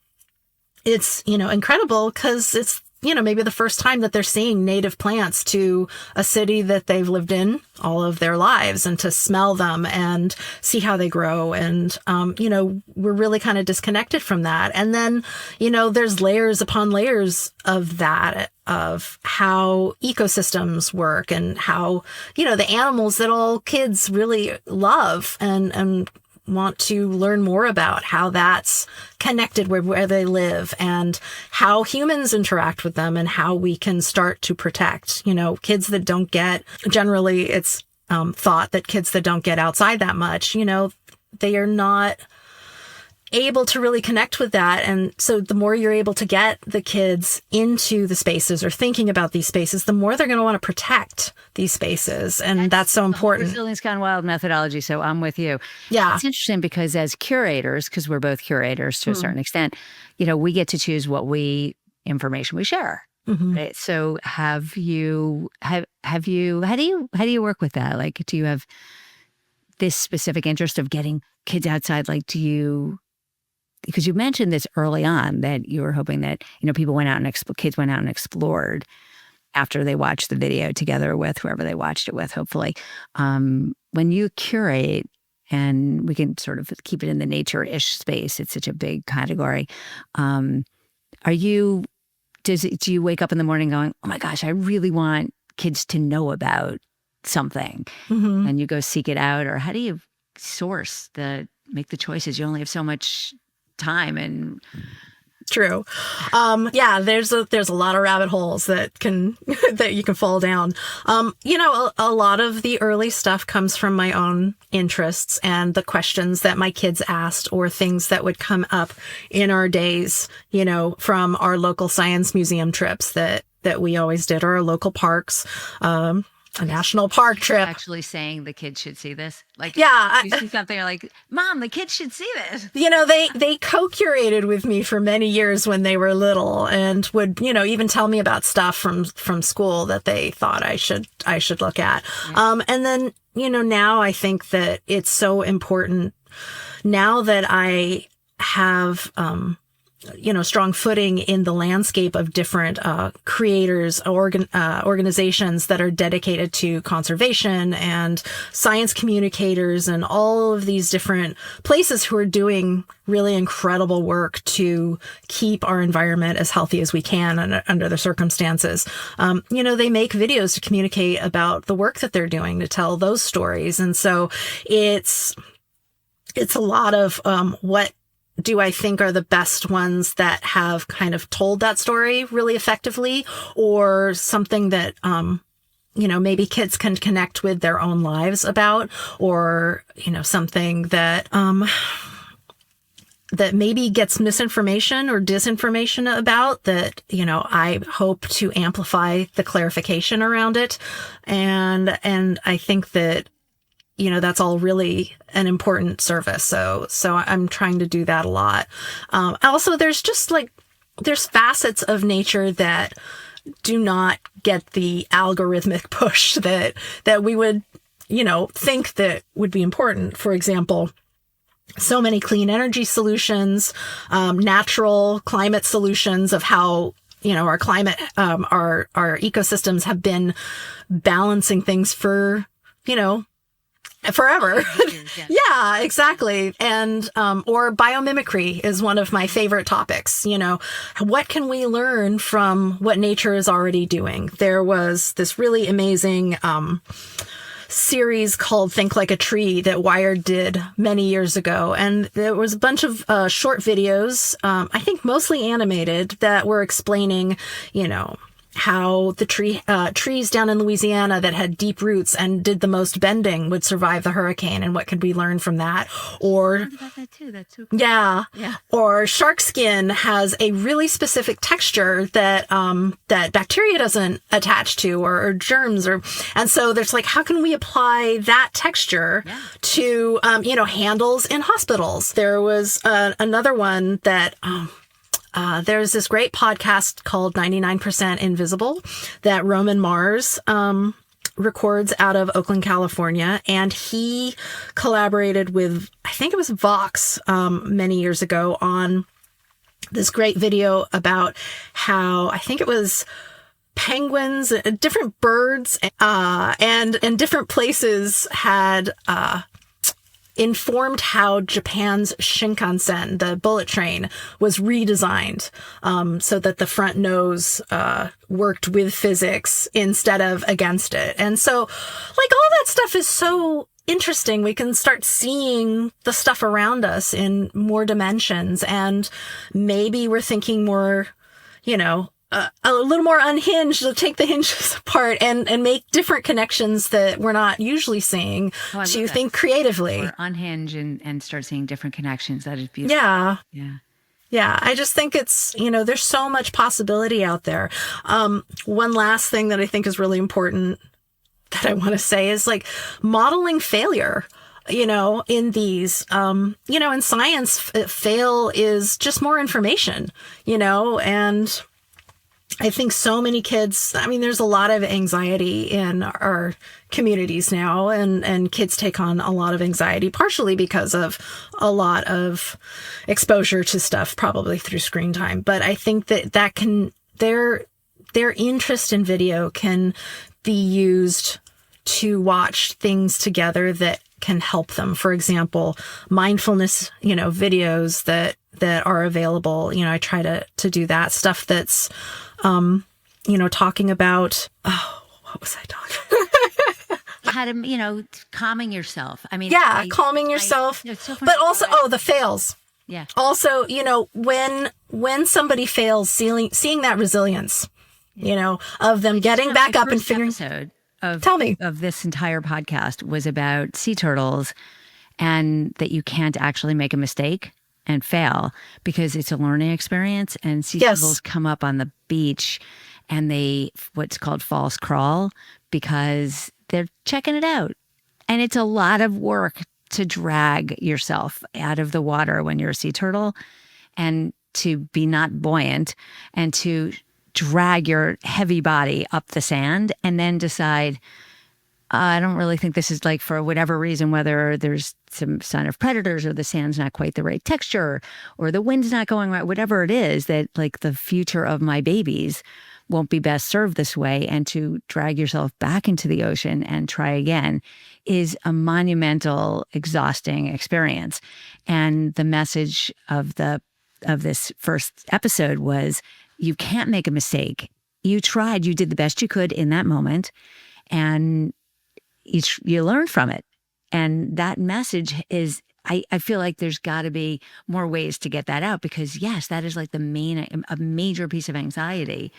It's, incredible because it's, maybe the first time that they're seeing native plants to a city that they've lived in all of their lives, and to smell them and see how they grow. And, we're really kind of disconnected from that. And then, there's layers upon layers of that, of how ecosystems work, and how, the animals that all kids really love and want to learn more about, how that's connected where they live, and how humans interact with them, and how we can start to protect, kids that don't get, generally it's thought that kids that don't get outside that much, they are not able to really connect with that. And so the more you're able to get the kids into the spaces or thinking about these spaces, the more they're going to want to protect these spaces. And that's so important. Resilience Gone Wild methodology. So I'm with you. Yeah. It's interesting because as curators, because we're both curators to a certain extent, we get to choose what information we share. Right? So how do you work with that? Like, do you have this specific interest of getting kids outside? Like, because you mentioned this early on, that you were hoping that, people went out and kids went out and explored after they watched the video together with whoever they watched it with, hopefully. When you curate, and we can sort of keep it in the nature-ish space, it's such a big category. Do you wake up in the morning going, oh my gosh, I really want kids to know about something, and you go seek it out? Or how do you make the choices? You only have so much time. And true. There's a lot of rabbit holes that you can fall down. A lot of the early stuff comes from my own interests and the questions that my kids asked, or things that would come up in our days, from our local science museum trips that we always did, or our local parks, a national park trip. Actually saying the kids should see this. Like, yeah, you see something, you're like, Mom, the kids should see this. They co-curated with me for many years when they were little, and would, even tell me about stuff from school that they thought I should look at. Yeah. And then, now I think that it's so important, now that I have, strong footing in the landscape of different creators, organizations that are dedicated to conservation, and science communicators, and all of these different places who are doing really incredible work to keep our environment as healthy as we can under the circumstances. They make videos to communicate about the work that they're doing, to tell those stories. And so it's a lot of what do I think are the best ones that have kind of told that story really effectively, or something that, maybe kids can connect with their own lives about, or, something that, that maybe gets misinformation or disinformation about, that, I hope to amplify the clarification around it. And I think that, that's all really an important service. So I'm trying to do that a lot. Also, there's facets of nature that do not get the algorithmic push that we would, think that would be important. For example, so many clean energy solutions, natural climate solutions of how, our climate, our ecosystems have been balancing things for, forever. Yeah, exactly. And, or biomimicry is one of my favorite topics. What can we learn from what nature is already doing? There was this really amazing, series called Think Like a Tree that Wired did many years ago. And there was a bunch of short videos, I think mostly animated, that were explaining, how the trees down in Louisiana that had deep roots and did the most bending would survive the hurricane, and what could we learn from that? Or I heard about that too. That's so cool. yeah. Or shark skin has a really specific texture that that bacteria doesn't attach to, or germs, and so there's like, how can we apply that texture to handles in hospitals? There was another one that there's this great podcast called 99% Invisible that Roman Mars records out of Oakland, California. And he collaborated with, I think it was Vox many years ago, on this great video about how, I think it was penguins, different birds, and different places had informed how Japan's Shinkansen, the bullet train, was redesigned so that the front nose worked with physics instead of against it. And so, like, all that stuff is so interesting. We can start seeing the stuff around us in more dimensions, and maybe we're thinking more, a little more unhinged, to take the hinges apart and make different connections that we're not usually seeing, to think creatively. Or unhinge and start seeing different connections. That is beautiful. Yeah. I just think it's, there's so much possibility out there. One last thing that I think is really important that I want to say is, like, modeling failure. In these, in science, fail is just more information, and I think so many kids, there's a lot of anxiety in our communities now, and kids take on a lot of anxiety, partially because of a lot of exposure to stuff, probably through screen time. But I think that can, their interest in video can be used to watch things together that can help them. For example, mindfulness, videos that are available. I try to do that stuff that's, talking about, what was I talking? How to, calming yourself. Calming yourself, so but also, the fails. Yeah. Also, when somebody fails, seeing that resilience, of them getting back up and figuring. Tell me. Of this entire podcast was about sea turtles, and that you can't actually make a mistake and fail because it's a learning experience. And sea turtles come up on the beach and they what's called false crawl because they're checking it out. And it's a lot of work to drag yourself out of the water when you're a sea turtle, and to be not buoyant, and to drag your heavy body up the sand, and then decide, I don't really think this is, like, for whatever reason, whether there's some sign of predators or the sand's not quite the right texture or the wind's not going right, whatever it is, that, like, the future of my babies won't be best served this way, and to drag yourself back into the ocean and try again is a monumental, exhausting experience. And the message of this first episode was, you can't make a mistake. You tried, you did the best you could in that moment, and you learn from it. And that message is, I feel like there's got to be more ways to get that out, because yes, that is like a major piece of anxiety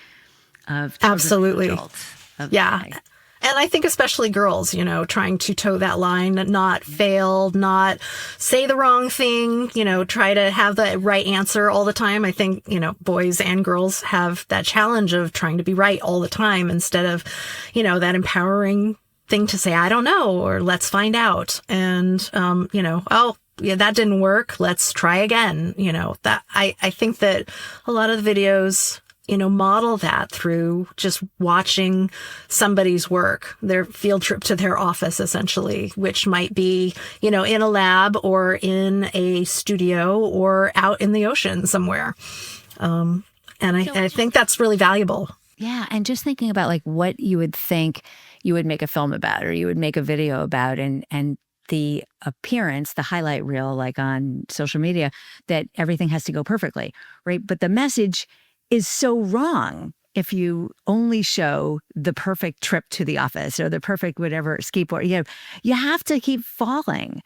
of children. Absolutely. And adults of Yeah. today. And I think especially girls, trying to toe that line, not fail, not say the wrong thing, try to have the right answer all the time. I think, boys and girls have that challenge of trying to be right all the time, instead of, that empowering thing to say, I don't know, or let's find out. And, oh, yeah, that didn't work. Let's try again. That I think that a lot of the videos, model that through just watching somebody's work, their field trip to their office, essentially, which might be, in a lab or in a studio or out in the ocean somewhere. And I think that's really valuable. Yeah. And just thinking about like what you would think you would make a film about or you would make a video about and the appearance, the highlight reel, like on social media, that everything has to go perfectly, right? But the message is so wrong if you only show the perfect trip to the office or the perfect whatever skateboard. You have to keep falling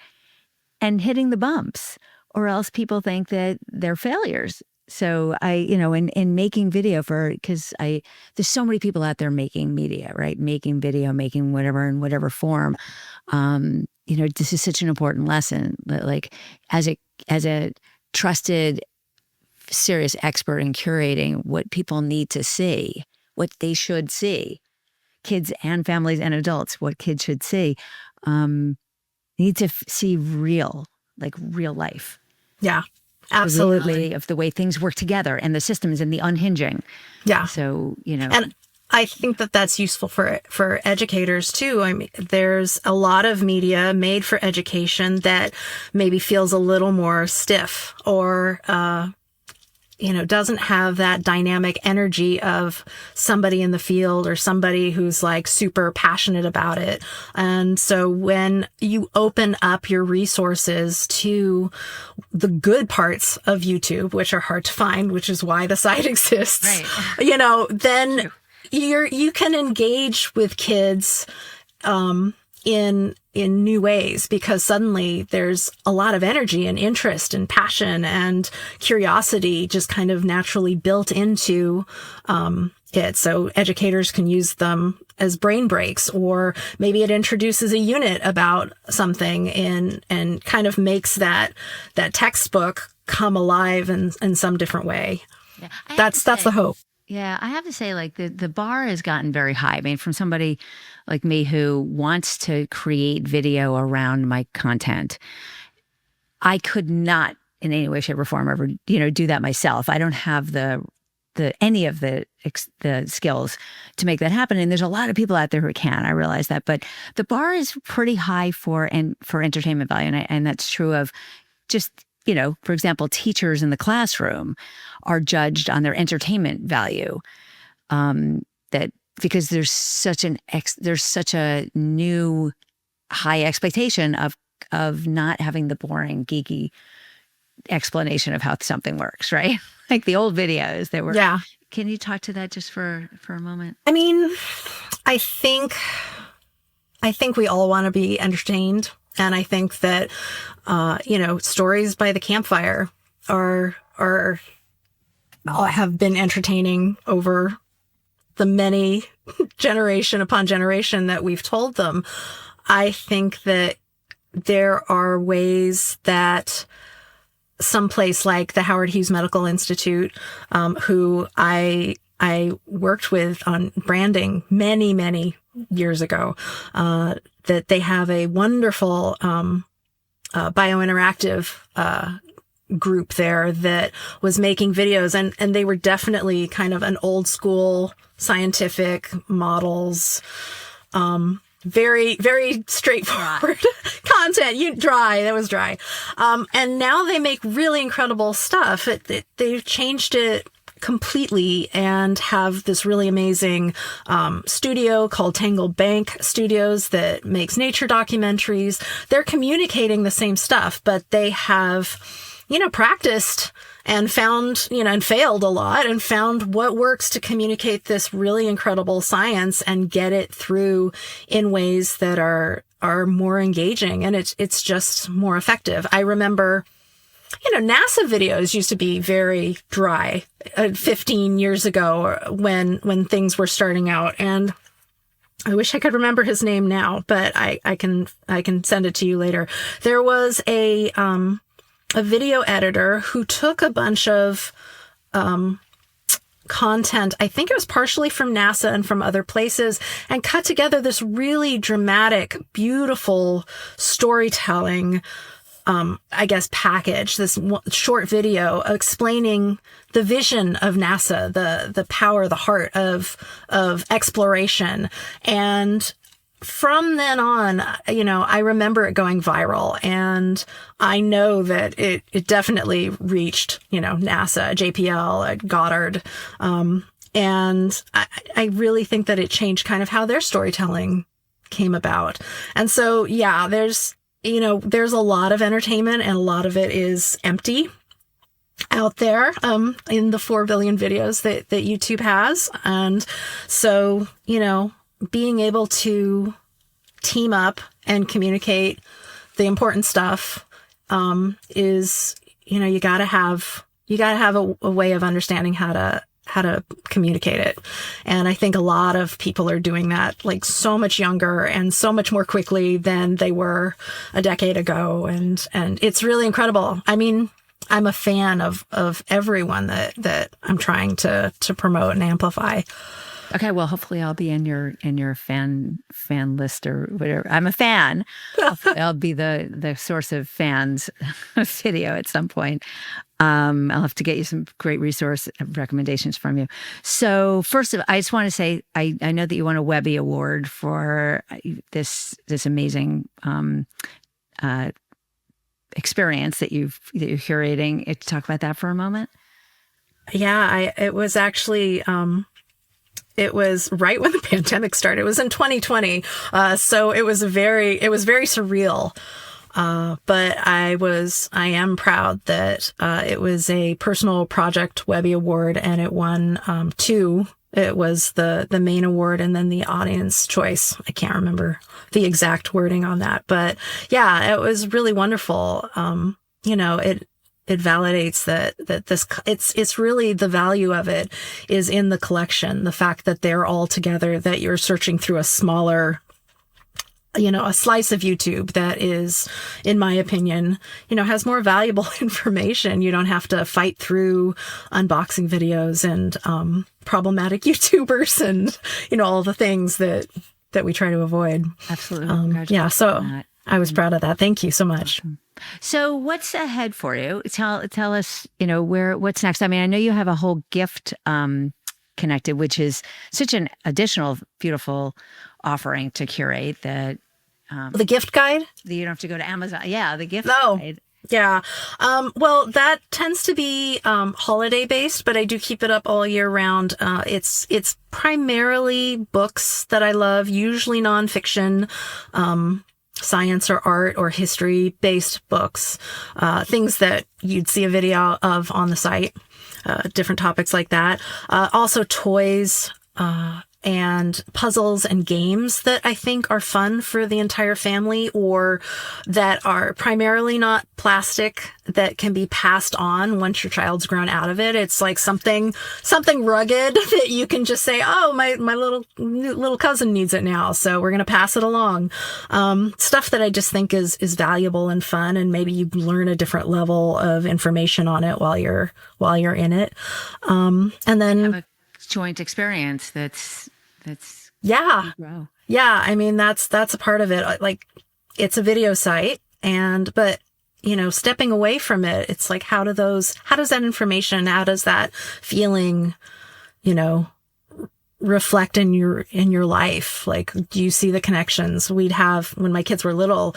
and hitting the bumps, or else people think that they're failures. So in making video because there's so many people out there making media, right? Making video, making whatever in whatever form. This is such an important lesson. Like as a trusted, serious expert in curating what people need to see, what they should see, kids and families and adults, what kids should see, need to see real life. Yeah. Absolutely. Of the way things work together and the systems and the unhinging. Yeah. So, And I think that that's useful for educators too. I mean, there's a lot of media made for education that maybe feels a little more stiff or, doesn't have that dynamic energy of somebody in the field or somebody who's like super passionate about it. And so when you open up your resources to the good parts of YouTube, which are hard to find, which is why the site exists, right. Then you can engage with kids, in new ways, because suddenly there's a lot of energy and interest and passion and curiosity just kind of naturally built into it. So educators can use them as brain breaks, or maybe it introduces a unit about something and kind of makes that textbook come alive in some different way. Yeah, that's the hope. Yeah, I have to say, like, the bar has gotten very high. I mean, from somebody like me who wants to create video around my content, I could not in any way, shape, or form ever, do that myself. I don't have any of the skills to make that happen. And there's a lot of people out there who can. I realize that, but the bar is pretty high for entertainment value, and that's true of just. For example, teachers in the classroom are judged on their entertainment value. That because there's such a new high expectation of not having the boring, geeky explanation of how something works, right? Like the old videos that were. Yeah. Can you talk to that just for a moment? I mean, I think we all want to be entertained. And I think that, stories by the campfire have been entertaining over the many generation upon generation that we've told them. I think that there are ways that someplace like the Howard Hughes Medical Institute, who I worked with on branding many, many years ago, that they have a wonderful biointeractive group there that was making videos, and they were definitely kind of an old school scientific models, very, very straightforward content. That was dry. And now they make really incredible stuff. They've changed it completely and have this really amazing studio called Tangle Bank Studios that makes nature documentaries. They're communicating the same stuff, but they have, practiced and found, and failed a lot and found what works to communicate this really incredible science and get it through in ways that are more engaging, and it's just more effective. I remember, NASA videos used to be very dry 15 years ago when things were starting out. And I wish I could remember his name now, but I can send it to you later. There was a video editor who took a bunch of content, I think it was partially from NASA and from other places, and cut together this really dramatic, beautiful storytelling I guess, package, this short video explaining the vision of NASA, the power, the heart of exploration. And from then on, I remember it going viral, and I know that it definitely reached, NASA, JPL, Goddard. And I really think that it changed kind of how their storytelling came about. And so, yeah, there's a lot of entertainment, and a lot of it is empty out there, in the 4 billion videos that YouTube has. And so, being able to team up and communicate the important stuff, is, you gotta have a way of understanding how to communicate it. And I think a lot of people are doing that, like, so much younger and so much more quickly than they were a decade ago. And it's really incredible. I mean, I'm a fan of everyone that I'm trying to promote and amplify. Okay, well, hopefully I'll be in your fan list or whatever. I'm a fan. I'll be the source of fans video at some point. I'll have to get you some great resource recommendations from you. So first of all, I just want to say, I know that you won a Webby Award for this amazing experience that you're curating. Talk about that for a moment. Yeah, it was actually, it was right when the pandemic started. It was in 2020. So it was very surreal. But I am proud that, it was a personal project Webby Award, and it won, 2. It was the main award and then the audience choice. I can't remember the exact wording on that, but yeah, it was really wonderful. It validates that this, it's really, the value of it is in the collection. The fact that they're all together, that you're searching through a smaller, a slice of YouTube that is, in my opinion, has more valuable information. You don't have to fight through unboxing videos and, problematic YouTubers and, all the things that we try to avoid. Absolutely. Yeah. So I was proud of that. Thank you so much. Awesome. So what's ahead for you? Tell us, what's next. I mean, I know you have a whole gift, connected, which is such an additional beautiful offering to curate that. The gift guide? You don't have to go to Amazon. Yeah, the gift guide. Yeah. Well, that tends to be holiday based, but I do keep it up all year round. It's primarily books that I love, usually nonfiction, science or art or history based books, things that you'd see a video of on the site, different topics like that. Also toys, and puzzles and games that I think are fun for the entire family, or that are primarily not plastic, that can be passed on once your child's grown out of it. It's like something rugged that you can just say, oh, my little cousin needs it now, so we're going to pass it along. Stuff that I just think is valuable and fun, and maybe you learn a different level of information on it while you're in it. And then have a joint experience that's yeah. Wow. Yeah. I mean, that's a part of it. Like, it's a video site, but stepping away from it, it's like, how does that information, how does that feeling, reflect in your life? Like, do you see the connections? We'd have, when my kids were little,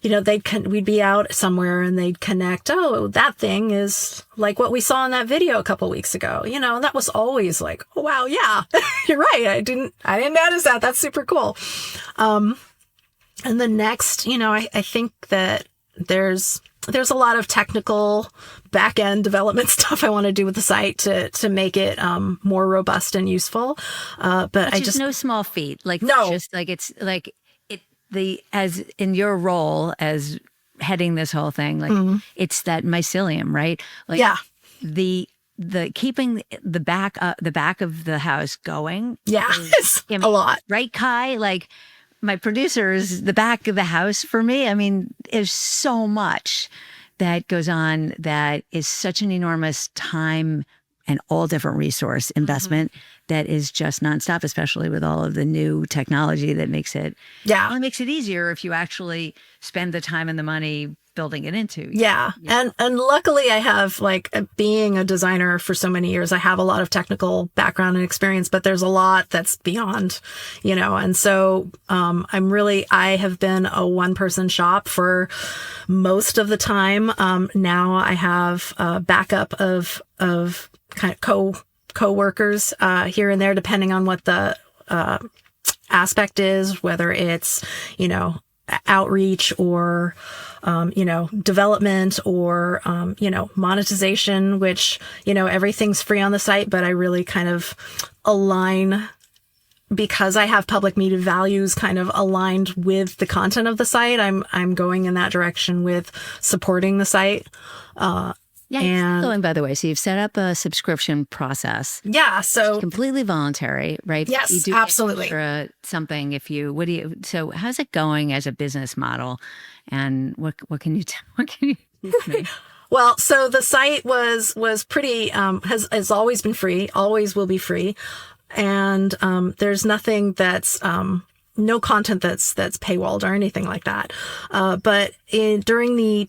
we'd be out somewhere and they'd connect. Oh, that thing is like what we saw in that video a couple weeks ago. That was always like, oh, wow. Yeah, you're right. I didn't notice that. That's super cool. And the next, I think that there's a lot of technical back end development stuff I want to do with the site to make it, more robust and useful. But I just no small feat. Like, no, just like, it's like, as in your role as heading this whole thing, like it's that mycelium, right? Like, yeah, the keeping the back of the house going. Yeah, it's a lot, right, Kai? Like, my producers, the back of the house for me, I mean, there's so much that goes on that is such an enormous time and all different resource investment that is just nonstop, especially with all of the new technology that makes it, it makes it easier if you actually spend the time and the money building it into. Yeah. And luckily I have, like, being a designer for so many years, I have a lot of technical background and experience, but there's a lot that's beyond, and so, I have been a one-person shop for most of the time. Now I have a backup of kind of co-workers, here and there, depending on what the, aspect is, whether it's, outreach or, development or, monetization, which, everything's free on the site, but I really kind of align, because I have public media values kind of aligned with the content of the site. I'm going in that direction with supporting the site. Yeah, going, by the way. So you've set up a subscription process. Yeah, so completely voluntary, right? Yes, you do absolutely. Something so how's it going as a business model, and what can you teach me? Well, so the site was pretty has always been free, always will be free, and there's nothing that's no content that's paywalled or anything like that. But during the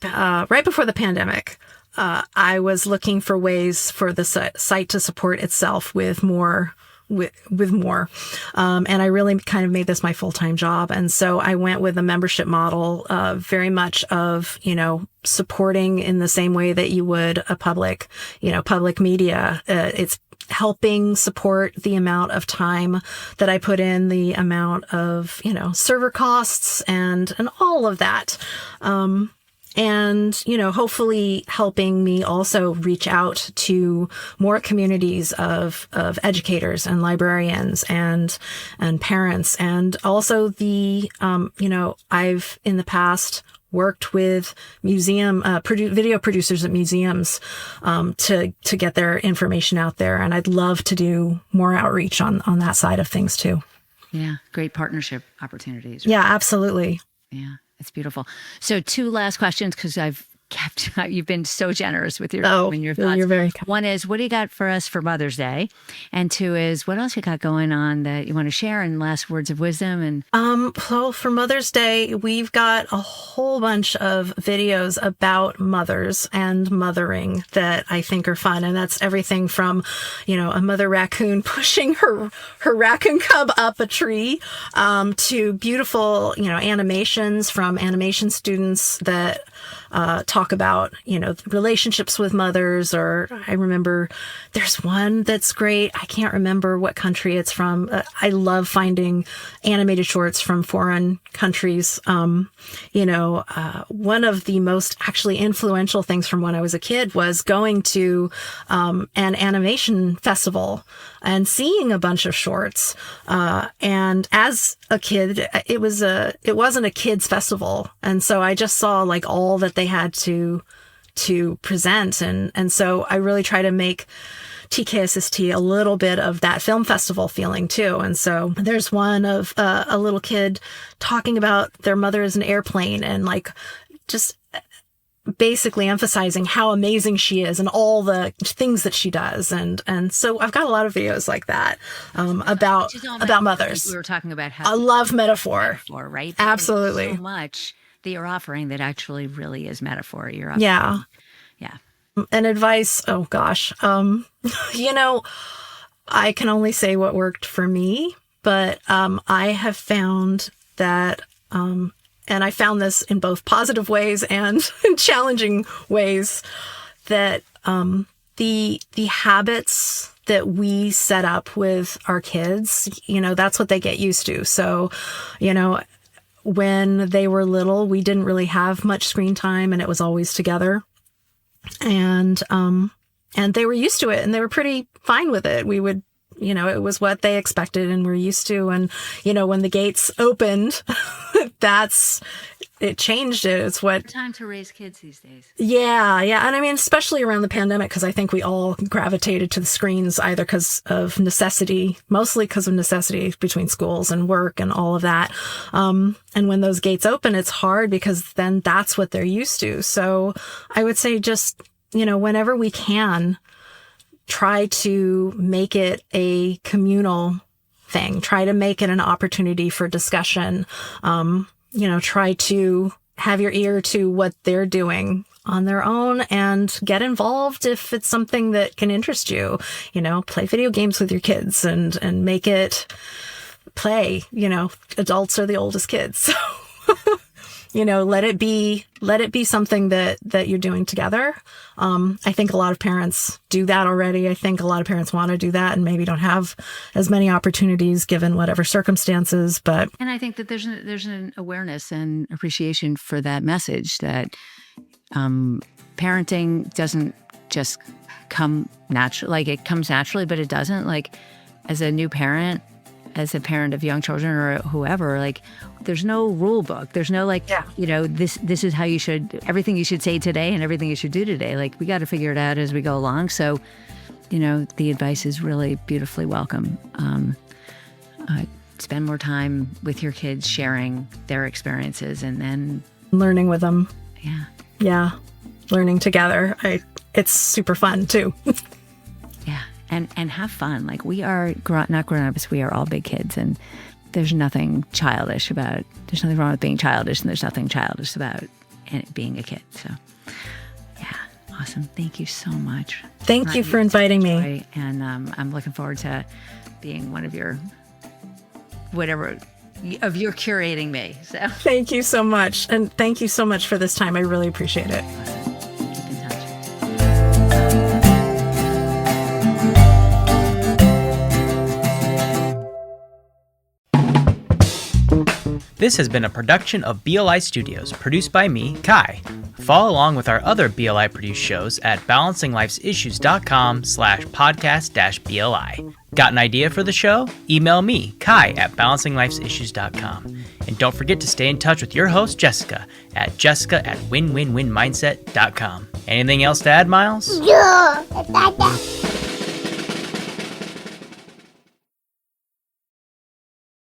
right before the pandemic, I was looking for ways for the site to support itself with more. And I really kind of made this my full-time job. And so I went with a membership model, very much of, supporting in the same way that you would a public media. It's helping support the amount of time that I put in, the amount of, server costs and all of that. And, hopefully helping me also reach out to more communities of educators and librarians and parents. And also I've in the past worked with museum, video producers at museums, to get their information out there. And I'd love to do more outreach on that side of things too. Yeah. Great partnership opportunities. Right? Yeah, absolutely. Yeah. It's beautiful. So 2 last questions, because you've been so generous with your thoughts. You're very kind. One is, what do you got for us for Mother's Day? And 2 is, what else you got going on that you want to share, and last words of wisdom? And well, for Mother's Day, we've got a whole bunch of videos about mothers and mothering that I think are fun. And that's everything from, a mother raccoon pushing her raccoon cub up a tree, to beautiful, animations from animation students that talk about, relationships with mothers. Or I remember there's one that's great. I can't remember what country it's from. I love finding animated shorts from foreign countries. One of the most actually influential things from when I was a kid was going to an animation festival and seeing a bunch of shorts. And as a kid, it wasn't a kids festival. And so I just saw like all that they had to present. And so I really try to make TKSST a little bit of that film festival feeling too. And so there's one of a little kid talking about their mother as an airplane, and like just basically emphasizing how amazing she is and all the things that she does. And so I've got a lot of videos like that, about mothers. We were talking about how a love metaphor, right? Absolutely. So much that you're offering that actually really is metaphor. Yeah. And advice. Oh gosh. I can only say what worked for me, but, I have found that, and I found this in both positive ways and challenging ways, that, the habits that we set up with our kids, that's what they get used to. So, when they were little, we didn't really have much screen time, and it was always together. And they were used to it, and they were pretty fine with it. We would, it was what they expected and we're used to. And, when the gates opened, it changed it. It's what time to raise kids these days. Yeah. And I mean, especially around the pandemic, because I think we all gravitated to the screens either because of necessity, mostly because of necessity between schools and work and all of that. And when those gates open, it's hard because then that's what they're used to. So I would say just, whenever we can, try to make it a communal thing. Try to make it an opportunity for discussion. Try to have your ear to what they're doing on their own and get involved if it's something that can interest you. Play video games with your kids and make it play. Adults are the oldest kids. So, let it be something that you're doing together. I think a lot of parents do that already. I think a lot of parents want to do that and maybe don't have as many opportunities given whatever circumstances, and I think that there's an awareness and appreciation for that message that parenting doesn't just come natural. Like, it comes naturally, but it doesn't. Like, as a new parent, as a parent of young children or whoever, like, there's no rule book. There's no this is how you should, everything you should say today and everything you should do today. Like, we got to figure it out as we go along. So, the advice is really beautifully welcome. Spend more time with your kids, sharing their experiences, and then learning with them. Yeah. Yeah. Learning together. It's super fun too. Yeah. And have fun. Like, we are not grown-ups, we are all big kids, and there's nothing childish about, there's nothing wrong with being childish, and there's nothing childish about being a kid. So, yeah, awesome. Thank you so much. Thank you for inviting me. And I'm looking forward to being one of your, you're curating me. So thank you so much. And thank you so much for this time. I really appreciate it. Keep in touch. This has been a production of BLI Studios, produced by me, Kai. Follow along with our other BLI produced shows at balancinglifesissues.com/podcast-BLI. Got an idea for the show? Email me, Kai, at balancinglifesissues.com. And don't forget to stay in touch with your host, Jessica, at jessica@winwinwinmindset.com. Anything else to add, Miles? Yeah.